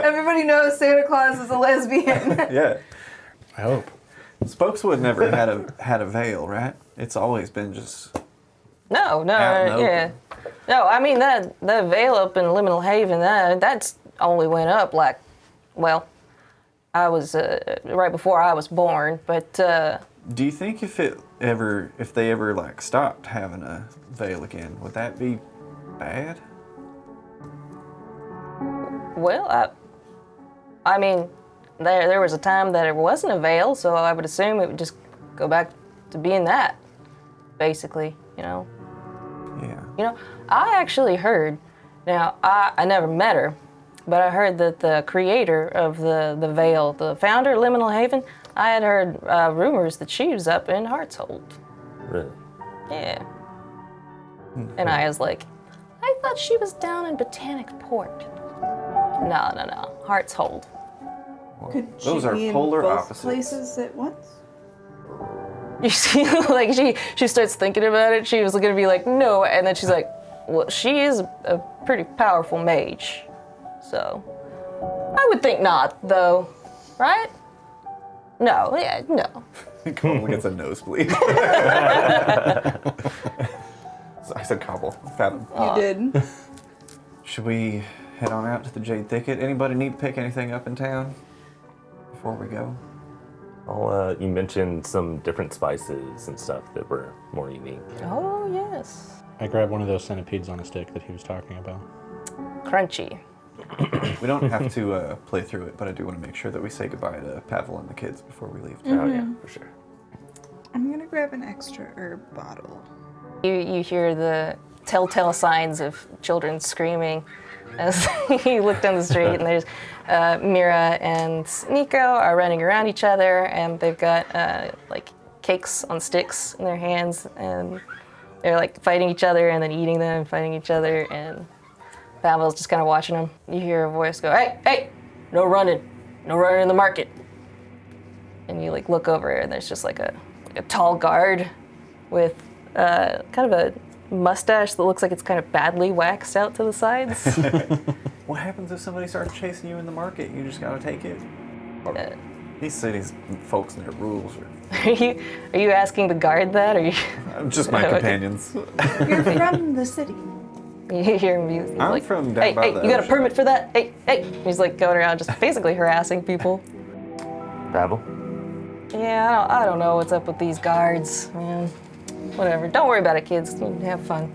Everybody knows Santa Claus is a lesbian. Yeah. I hope. Spokeswood never had a veil, right? It's always been just. No, Out in the yeah. No, I mean, the veil up in Liminal Haven, that's only went up like, well, I was, right before I was born, but, Do you think if they ever like stopped having a veil again, would that be bad? well, I mean, there was a time that it wasn't a veil, so I would assume it would just go back to being that, basically, you know? Yeah. You know, I actually heard, now, I never met her, but I heard that the creator of the Veil, the founder of Liminal Haven, I had heard rumors that she was up in Heartshold. Really? Yeah. And I was like, I thought she was down in Botanic Port. No. Heartshold. Could Those she are be in polar both opposites. places at once? You see, like, she starts thinking about it. She was going to be like, no. And then she's like, well, she is a pretty powerful mage. So, I would think not, though. Right? No, yeah, no. Cobble gets a nosebleed. I said cobble. Fathom. You did. Should we head on out to the Jade Thicket? Anybody need to pick anything up in town before we go? You mentioned some different spices and stuff that were more unique. Oh, yes. I grabbed one of those centipedes on a stick that he was talking about. Crunchy. We don't have to play through it, but I do want to make sure that we say goodbye to Pavel and the kids before we leave. Oh yeah, for sure. I'm gonna grab an extra herb bottle. You hear the telltale signs of children screaming as you look down the street, and there's Mira and Nico are running around each other, and they've got like cakes on sticks in their hands, and they're like fighting each other and then eating them and fighting each other, and Pavel's just kind of watching him. You hear a voice go, hey, no running in the market. And you like look over and there's just like a tall guard with kind of a mustache that looks like it's kind of badly waxed out to the sides. What happens if somebody starts chasing you in the market? You just gotta take it. These cities, folks and their rules are... Are you asking the guard that, or you? Just my companions. You're from the city. You hear him he's I'm like, from down by the you got a ocean." permit for that? Hey. He's like going around just basically harassing people. Babel? Yeah, I don't know what's up with these guards, man. Whatever. Don't worry about it, kids. Have fun.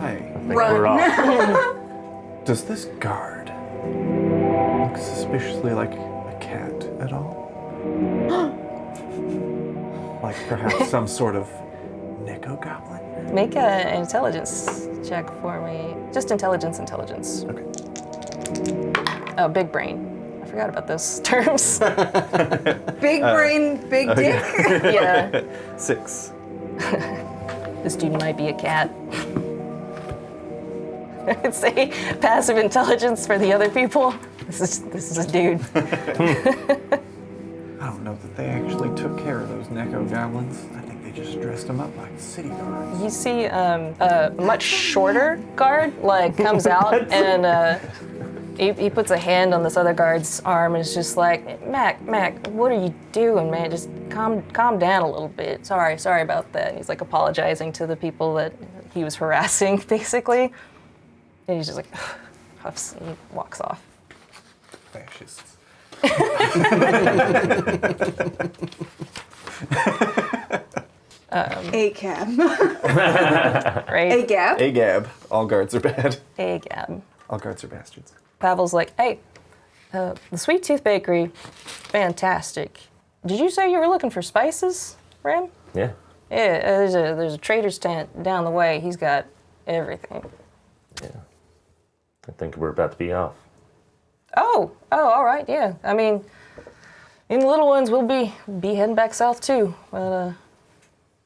Hey, I think we're off. does this guard look suspiciously like a cat at all? Like perhaps some sort of Neko goblin? Make an intelligence check for me. Just intelligence. Okay. Oh, big brain. I forgot about those terms. Big brain, big dick. Yeah. 6. This dude might be a cat. I'd say passive intelligence for the other people. This is a dude. I don't know that they actually took care of those Neko goblins. I think they just dressed them up like city guards. You see a much shorter guard like comes out and he puts a hand on this other guard's arm and is just like, Mac, what are you doing, man? Just calm down a little bit. Sorry about that. And he's like apologizing to the people that he was harassing, basically. And he's just like, huffs and he walks off. Fascists. A-cab. Right? A-gab. Agab. All guards are bad. Agab. All guards are bastards. Pavel's like, hey, the Sweet Tooth Bakery, fantastic. Did you say you were looking for spices, Ram? Yeah. Yeah, there's a trader's tent down the way. He's got everything. Yeah. I think we're about to be off. Oh, all right, yeah. I mean, in the little ones, we'll be heading back south too. But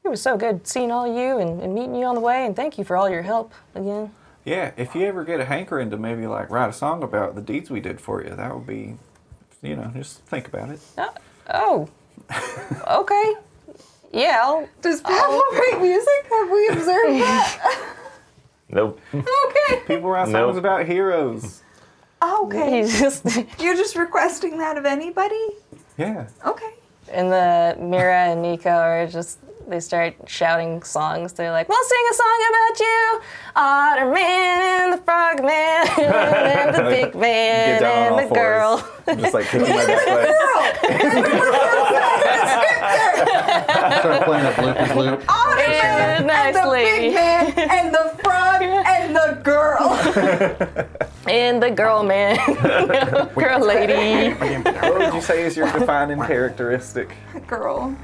it was so good seeing all of you and meeting you on the way, and thank you for all your help again. Yeah, if you ever get a hankering to maybe like write a song about the deeds we did for you, that would be, just think about it. Oh, okay. Yeah, Does Pavel write music? Have we observed that? Nope. Okay. People write songs Nope. about heroes. Okay. he's just You're just requesting that of anybody? Yeah. Okay. and the Mira and Nico are just. They start shouting songs. They're like, we'll sing a song about you. Otter Man and the Frog Man and the Big Man Get down on and all the girl. fours. Just like kicking my back legs. Start playing a bloopy loop. And nice and the lady. big man and the frog and the girl. And the girl man. Girl lady. What would you say is your defining characteristic? Girl.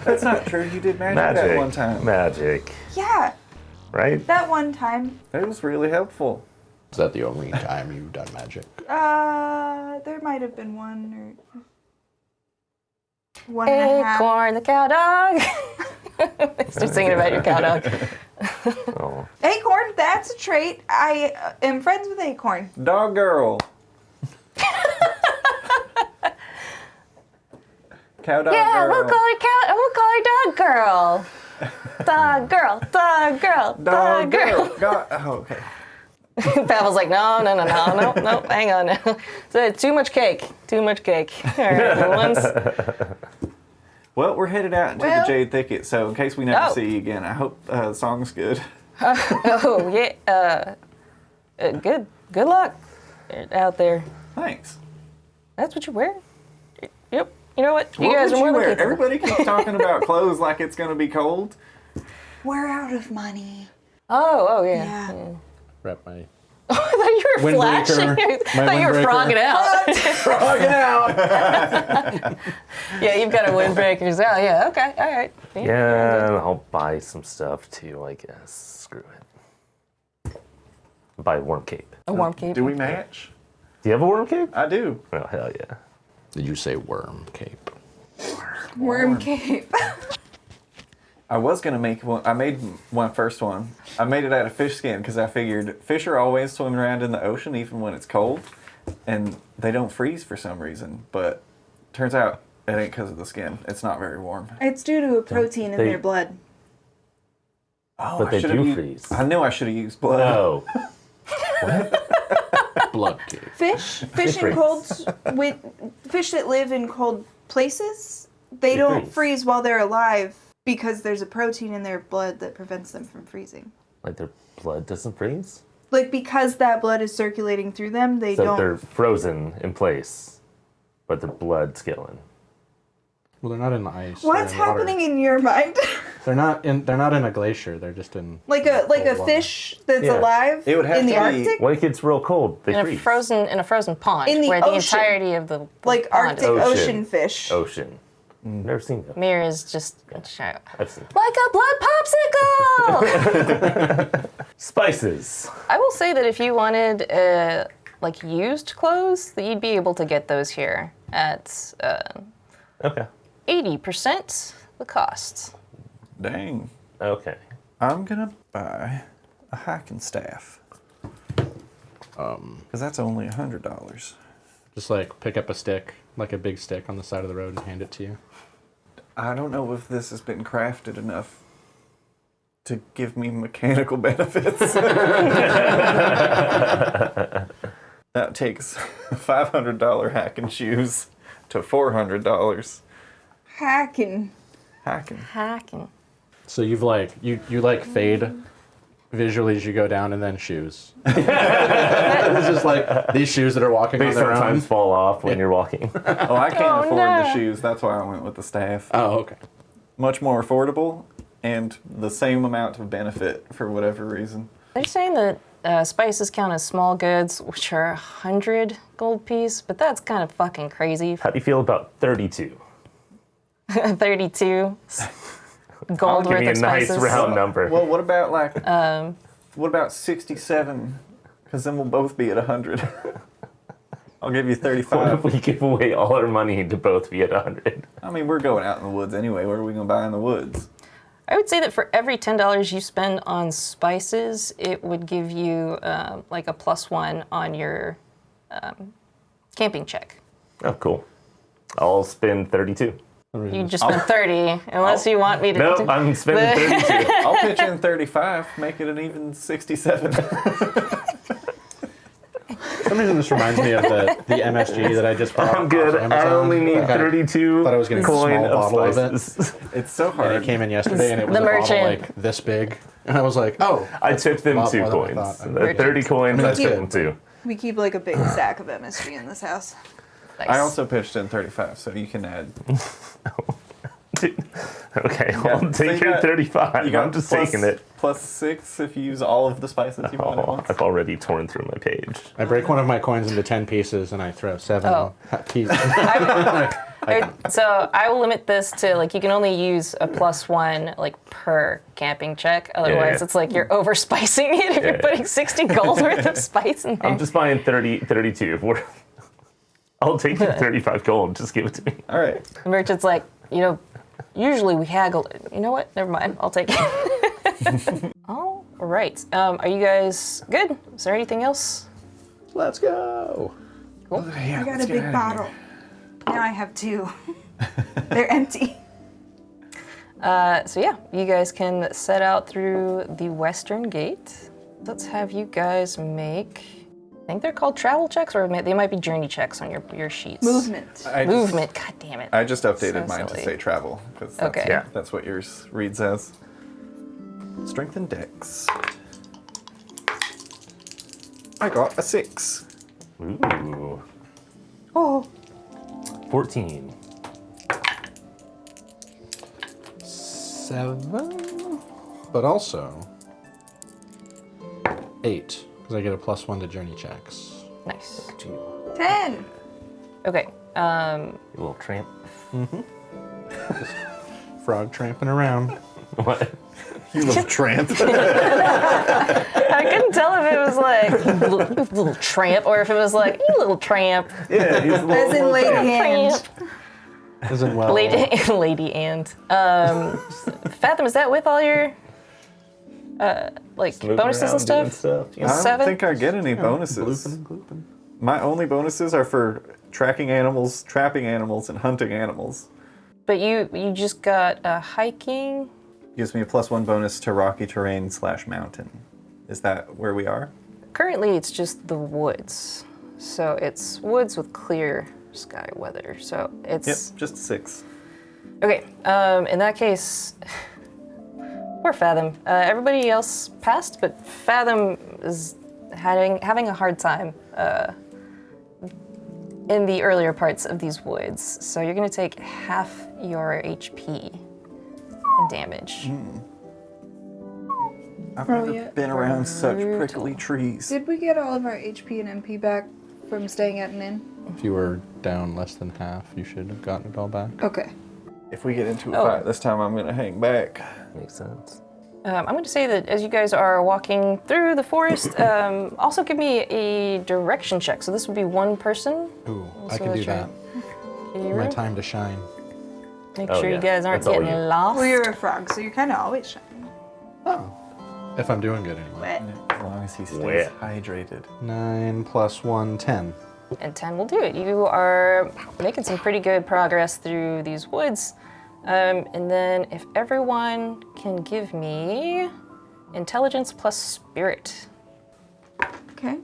That's not true. You did magic that one time. Magic. Yeah, Right? that one time. It was really helpful. Is that the only time you've done magic? There might have been one or one and a half. Acorn the cow dog. Start singing about your cow dog. Oh. Acorn, that's a trait. I am friends with Acorn. Dog girl. Cow dog Yeah, girl. we'll call her dog girl. Dog girl, dog girl, dog girl. Oh, okay. Pavel's like, no, hang on now. So, too much cake. All right, the ones. Well, we're headed out into the Jade Thicket, so in case we never Oh. see you again, I hope the song's good. Oh yeah. Good luck out there. Thanks. That's what you're wearing. Yep. You know what? You What guys would are more you than wear? capable. Everybody keeps talking about clothes like it's going to be cold. We're out of money. Oh yeah. Yeah. Wrap my I thought you were Windbreaker. flashing. I My thought you were windbreaker. frogging out. Yeah, you've got a windbreaker. Oh yeah. Okay. All right. Yeah, and I'll buy some stuff too, I guess. Screw it. Buy a worm cape. A warm cape. Do we match? Do you have a worm cape? I do. Oh, hell yeah. Did you say worm cape? Worm cape. I was gonna make one. I made my first one. I made it out of fish skin because I figured fish are always swimming around in the ocean even when it's cold, and they don't freeze for some reason. But turns out it ain't because of the skin. It's not very warm. It's due to a protein in They- their blood. Oh, But I they should've do used- freeze. I knew I should have used blood. Oh. Blood cave. Fish in freeze. fish that live in cold places, they don't freeze while they're alive because there's a protein in their blood that prevents them from freezing. Like their blood doesn't freeze? Like because that blood is circulating through them, they So don't. they're frozen in place, but their blood's going. Well, they're not in the ice. What's they're in water. happening in your mind? They're not in a glacier. They're just in like a cold water. fish that's Yeah. alive It would have in the to be- Arctic, When it gets real cold, they In freeze. a frozen pond, In the where the ocean. entirety of the like pond Arctic is. Ocean. ocean fish. Ocean. Never seen that. Mir is just I've seen. like a blood popsicle. Spices. I will say that if you wanted like used clothes, that you'd be able to get those here at Okay. 80% the cost. Dang. Okay. I'm gonna buy a hiking staff. Because that's only $100. Just like pick up a stick, like a big stick on the side of the road, and hand it to you. I don't know if this has been crafted enough to give me mechanical benefits. That takes $500 hacking shoes to $400 Hacking. hacking. Hacking. So you've like you like fade visually as you go down, and then shoes. It's just like these shoes that are walking They on their sometimes own. fall off when you're walking. Oh, I can't Oh, afford no. the shoes. That's why I went with the staff. Oh, okay. Much more affordable and the same amount of benefit for whatever reason. They're saying that spices count as small goods, which are 100 gold piece, but that's kind of fucking crazy. How do you feel about 32? 32 gold Give worth me a of nice spices. round number. Well, what about like, what about 67? Because then we'll both be at 100. I'll give you What 35. if we give away all our money to both be at 100? I mean, we're going out in the woods anyway. What are we going to buy in the woods? I would say that for every $10 you spend on spices, it would give you like a +1 on your camping check. Oh, cool. I'll spend 32. You just spend 30, unless you want me to. Nope, I'm spending 32. I'll pitch in 35, make it an even 67. For some reason, this reminds me of the MSG that I just bought. I'm good. off Amazon. I only need Okay. 32 Thought I was getting a coin small of bottle of it. spices. It's so And hard. it came in yesterday, and it was The a bottle merchant. like this big, and I was like, "Oh, I tipped them lot 2 more than I coins. thought. The 30 coins, I that's tipped good. them 2. We keep like a big stack of MSG in this house. Nice. I also pitched in 35, so you can add. Okay, Yeah, I'll so take you your got- 35. You got I'm just plus- taking it. +6 if you use all of the spices you want at Oh, once. I've already torn through my page. I break one of my coins into 10 pieces, and I throw 7 Oh. pieces." So I will limit this to like you can only use a +1 like per camping check. Otherwise, yeah. it's like you're overspicing it if you're Yeah. putting 60 gold worth of spice in there. I'm just buying 32. If we're, I'll take your 35 gold. Just give it to me. All right. The merchant's like, usually we haggle. You know what? Never mind. I'll take it. All right. Are you guys good? Is there anything else? Let's go. Yeah, I got let's a get big outta here. bottle. Now I have 2. They're empty. So yeah, you guys can set out through the western gate. Let's have you guys make. I think they're called travel checks, or they might be journey checks on your sheets. Movement. Movement. God damn it. I just updated So mine to silly. say travel because Okay. Yeah. that's what yours reads as. Strength and dex. I got a 6. Ooh. Oh, 14. 7, but also 8, because I get a +1 to journey checks. Nice. 10. Okay. You little tramp. Frog tramping around. What? You little tramp. I couldn't tell if it was like you little tramp or if it was like you little tramp. Yeah, he's a As in little lady tramp. hand. Isn't well. Lady and. Fathom, is that with all your Moving bonuses around, and doing stuff? I don't 7? think I get any bonuses. Glooping. My only bonuses are for tracking animals, trapping animals, and hunting animals. But you just got hiking. Gives me a +1 bonus to rocky terrain / mountain. Is that where we are? Currently, it's just the woods. So it's woods with clear sky weather. So it's Yep, just 6. okay. In that case, poor Fathom. Everybody else passed, but Fathom is having a hard time in the earlier parts of these woods. So you're gonna take half your HP in damage. I've never yeah. been around such Brutal. prickly trees. Did we get all of our HP and MP back from staying at an inn? If you were down less than half, you should have gotten it all back. Okay. If we get into a fight this time, I'm gonna hang back. Makes sense. I'm going to say that as you guys are walking through the forest, also give me a direction check. So this would be one person. Ooh, I So can do that's your- that. Can you My roll? time to shine. Make Oh, sure yeah. you guys aren't That's all getting you. lost. Well, you're a frog, so you're kind of always shining. Oh. If I'm doing good anyway. Wet. As long as he stays Wet. hydrated. 9 + 1, 10. And 10 will do it. You are making some pretty good progress through these woods. And then if everyone can give me intelligence plus spirit. Okay.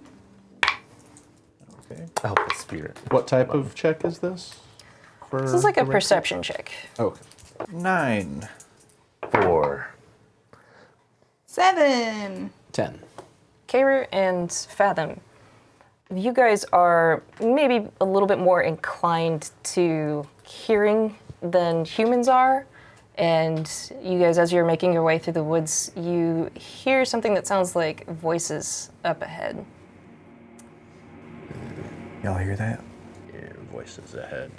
Okay. I hope the spirit. What type of check is this? This is like a perception check. Okay. 9. 4. 7. 10. Kairu and Fathom, you guys are maybe a little bit more inclined to hearing than humans are. And you guys, as you're making your way through the woods, you hear something that sounds like voices up ahead. Y'all hear that? Yeah, voices ahead.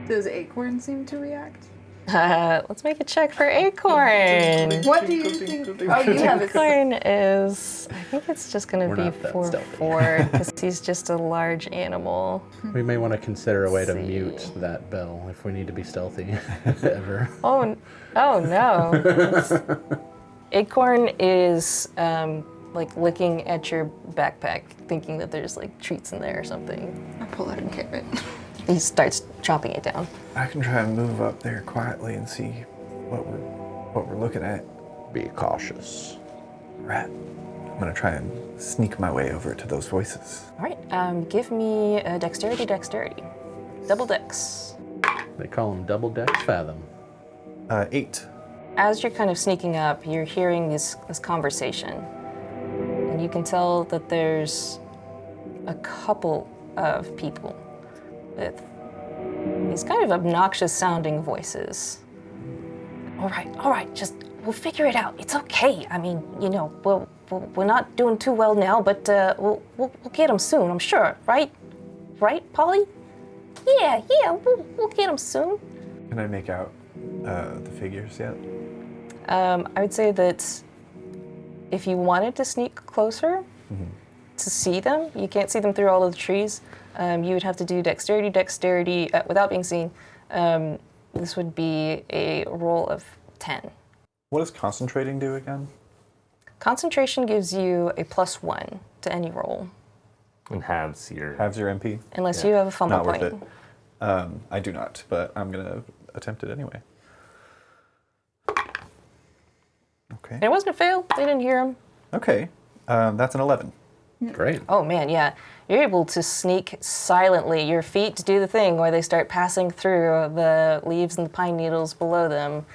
Does Acorn seem to react? Let's make a check for Acorn. What do you think? Oh, you have a Acorn is, I think it's just going We're to not be that 4/4 because he's just a large animal. We may want to consider a way to See. mute that bell if we need to be stealthy ever. Oh no. Acorn is like looking at your backpack, thinking that there's like treats in there or something. I pull out a carrot. He starts chomping it down. I can try and move up there quietly and see what we're looking at. Be cautious. Right. I'm gonna try and sneak my way over to those voices. All right, give me a dexterity. Double dex. They call them double dex fathom. 8. As you're kind of sneaking up, you're hearing this conversation. And you can tell that there's a couple of people with these kind of obnoxious sounding voices. All right, just, we'll figure it out. It's okay. I mean, you know, we're not doing too well now, but we'll get them soon, I'm sure, right? Right, Polly? Yeah, we'll get them soon. Can I make out the figures yet? I would say that if you wanted to sneak closer to see them, you can't see them through all of the trees. You would have to do dexterity without being seen. This would be a roll of 10. What does concentrating do again? Concentration gives you a +1 to any roll, And halves your. Halves your MP? unless you have a fumble Not worth point. it. I do not, but I'm gonna attempt it anyway. Okay. And it wasn't a fail. They didn't hear him. Okay. That's an 11. Great. Oh man, yeah. You're able to sneak silently. Your feet do the thing where they start passing through the leaves and the pine needles below them,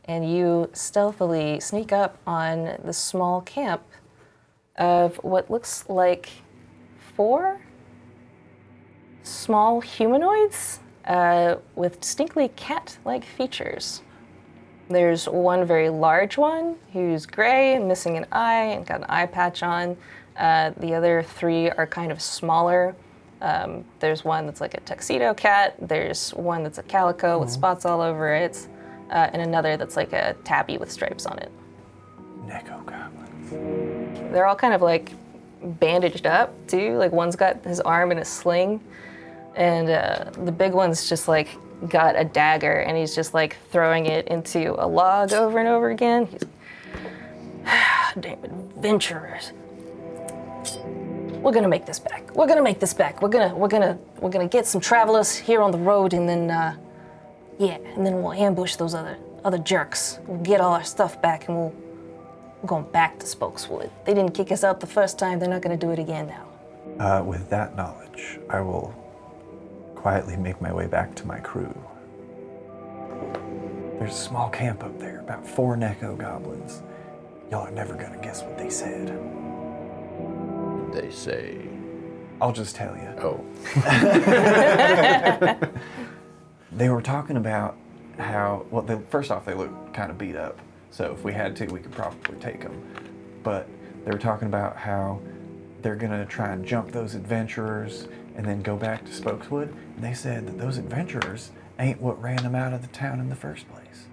and you stealthily sneak up on the small camp of what looks like 4 small humanoids with distinctly cat-like features. There's one very large one who's gray, missing an eye, and got an eye patch on. The other 3 are kind of smaller. There's one that's like a tuxedo cat. There's one that's a calico with spots all over it. And another that's like a tabby with stripes on it. Neko goblins. They're all kind of like bandaged up too. Like one's got his arm in a sling. And the big one's just like got a dagger, and he's just like throwing it into a log over and over again. He's, damn adventurers. We're gonna make this back. We're gonna make this back. We're gonna get some travelers here on the road, and then and then we'll ambush those other jerks. We'll get all our stuff back, and we're going back to Spokeswood. They didn't kick us out the first time. They're not gonna do it again now. With that knowledge, I will quietly make my way back to my crew. There's a small camp up there, about 4 Neko goblins. Y'all are never gonna guess what they said. They say. I'll just tell you. Oh. They were talking about how, first off, they look kind of beat up. So if we had to, we could probably take them. But they were talking about how they're gonna try and jump those adventurers and then go back to Spokeswood. And they said that those adventurers ain't what ran them out of the town in the first place.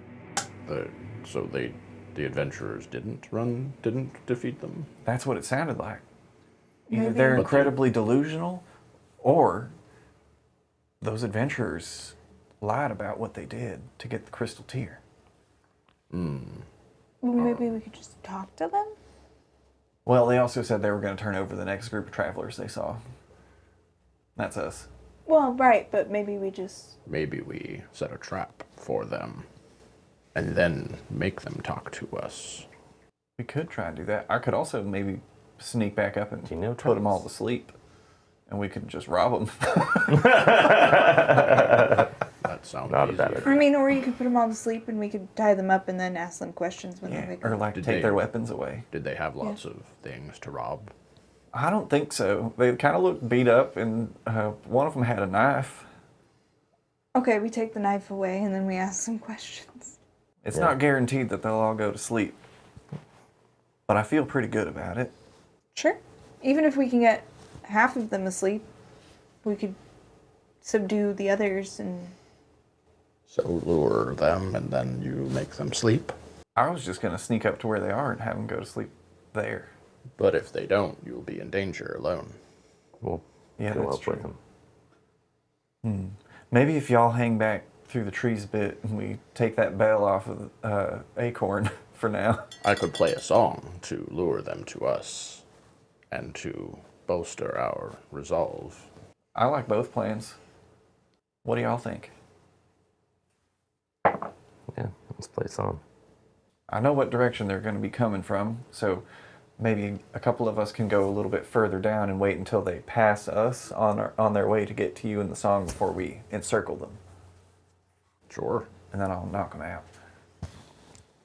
So the adventurers didn't defeat them? That's what it sounded like. Either Maybe. they're incredibly delusional, or those adventurers lied about what they did to get the crystal tear. Well, maybe we could just talk to them? Well, they also said they were going to turn over the next group of travelers they saw. That's us. Well, right, but maybe we just... Maybe we set a trap for them and then make them talk to us. We could try and do that. I could also maybe sneak back up and Do you know put them all tricks? to sleep, and we could just rob them. That sounds Not a easier. bad idea. I mean, or you could put them all to sleep and we could tie them up and then ask them questions when they Yeah, wake or up. like Did take they- their weapons away. Did they have lots of things to rob? I don't think so. They kind of looked beat up, and one of them had a knife. Okay, we take the knife away and then we ask some questions. It's Yeah. not guaranteed that they'll all go to sleep, but I feel pretty good about it. Sure. Even if we can get half of them asleep, we could subdue the others and... So lure them and then you make them sleep? I was just going to sneak up to where they are and have them go to sleep there. But if they don't, you'll be in danger alone. We'll Yeah, go that's up with true. them. Maybe if y'all hang back through the trees a bit and we take that bell off of Acorn for now. I could play a song to lure them to us and to bolster our resolve. I like both plans. What do y'all think? Yeah, let's play a song. I know what direction they're going to be coming from, so maybe a couple of us can go a little bit further down and wait until they pass us on their way to get to you in the song before we encircle them. Sure. And then I'll knock them out.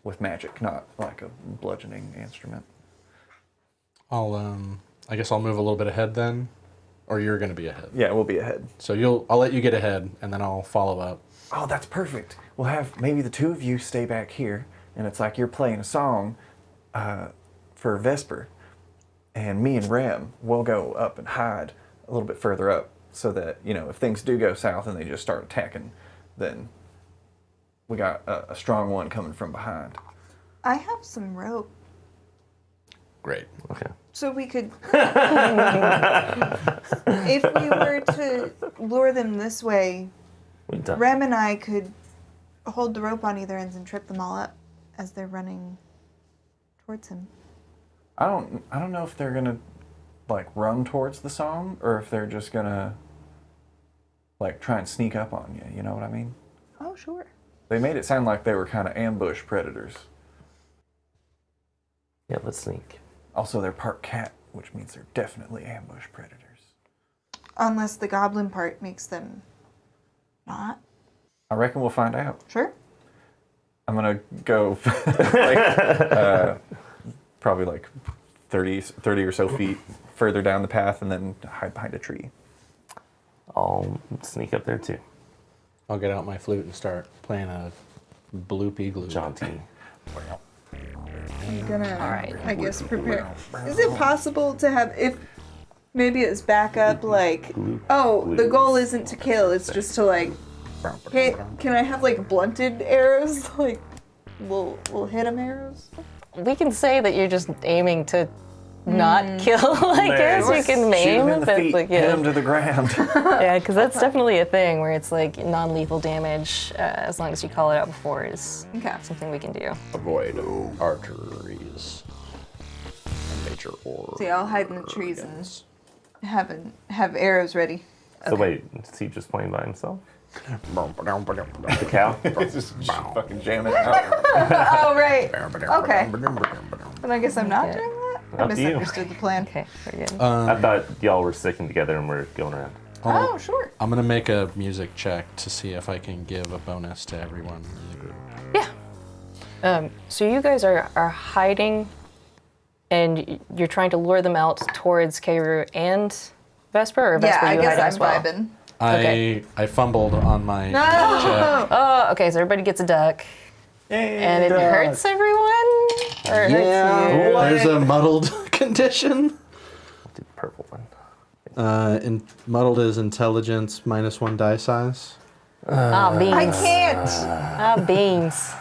With magic, not like a bludgeoning instrument. I guess I'll move a little bit ahead then, or you're gonna be ahead. Yeah, we'll be ahead. So I'll let you get ahead, and then I'll follow up. Oh, that's perfect. We'll have maybe the two of you stay back here, and it's like you're playing a song for Vesper, and me and Rem will go up and hide a little bit further up, so that, you know, if things do go south and they just start attacking, then we got a strong one coming from behind. I have some rope, Great. Okay. so we could... if we were to lure them this way, We done. Rem and I could hold the rope on either ends and trip them all up as they're running towards him. I don't know if they're gonna like run towards the song or if they're just gonna like try and sneak up on you. You know what I mean? Oh, sure. They made it sound like they were kind of ambush predators. Yeah, let's sneak. Also, they're part cat, which means they're definitely ambush predators. Unless the goblin part makes them not. I reckon we'll find out. Sure. I'm gonna go probably like 30 or so feet further down the path and then hide behind a tree. I'll sneak up there too. I'll get out my flute and start playing a bloopy glue. Jaunty. I'm gonna, Alright. I guess, prepare. Is it possible to have, if maybe it's back up, like, oh, the goal isn't to kill, it's just to, like, hit. Can I have, like, blunted arrows? Like, we'll hit 'em arrows? We can say that you're just aiming to not kill, I guess. You can Shoot maim, him in the but feet, like, hit yeah. him to the ground. Yeah, because that's definitely a thing where it's like non-lethal damage, as long as you call it out before, is Okay. something we can do. Avoid arteries. And major or. See, I'll hide in the trees and have arrows ready. So wait, is he just playing by himself? The cow? Just fucking jam it out. Oh, right. Okay. Then I guess I'm not Yeah. doing that? I Up to you. misunderstood the plan. Okay, very good. I thought y'all were sticking together and we're going around. Oh, sure. I'm gonna make a music check to see if I can give a bonus to everyone in the group. Yeah. So you guys are hiding, and you're trying to lure them out towards Keiru and Vesper, or Yeah, Vesper I you guess hiding I'm as well? vibing. Okay. I fumbled on my check. Oh, okay. So everybody gets a duck, and it hurts everyone, or it hurts you. There's a muddled condition. Do the purple one. Muddled is intelligence minus 1 die size. Ah, beans. I can't. Ah, beans.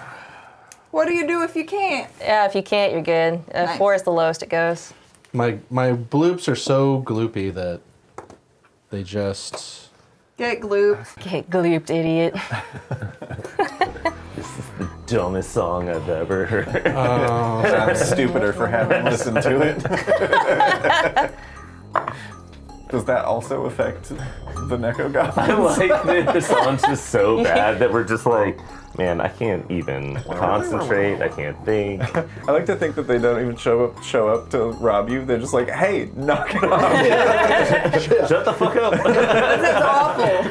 What do you do if you can't? Yeah, if you can't, you're good. Nice. 4 is the lowest it goes. My bloops are so gloopy that they just. Get gloop. Get glooped, idiot. This is the dumbest song I've ever heard. I'm stupider for having listened to it. Does that also affect the Neko I Goblins? like that the song's just so bad that we're just like, man, I can't even concentrate. I can't think. I like to think that they don't even show up to rob you. They're just like, hey, knock it off. Shut the fuck up. That's awful.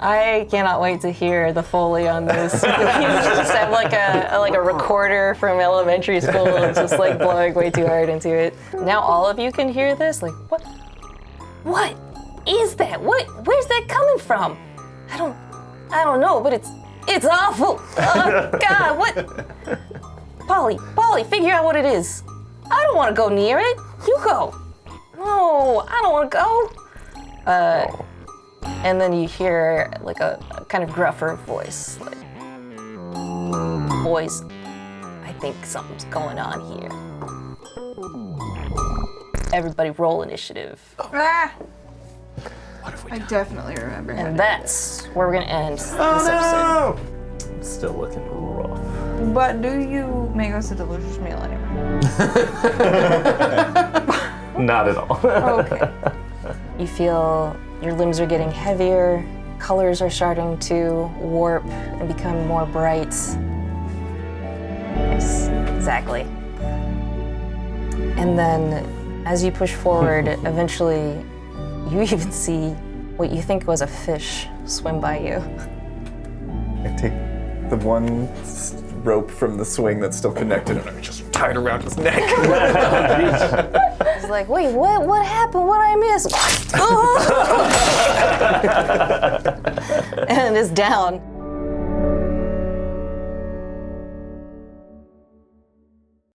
I cannot wait to hear the Foley on this. You just have like a recorder from elementary school and just like blowing way too hard into it. Now all of you can hear this. Like, what is that? Where's that coming from? I don't know, but it's awful. Oh God, what? Polly, figure out what it is. I don't want to go near it. You go. No, I don't want to go. And then you hear like a kind of gruffer voice, like, boys, I think something's going on here. Everybody roll initiative. Ah. I definitely remember. And that's where we're gonna end this episode. I'm still looking rough. But do you make us a delicious meal anymore? Not at all. Okay. You feel your limbs are getting heavier, colors are starting to warp and become more bright. Yes, exactly. And then as you push forward, eventually you even see what you think was a fish swim by you. I take the one rope from the swing that's still connected and I just tie it around his neck. It's like, wait, what happened? What I miss? And it's down.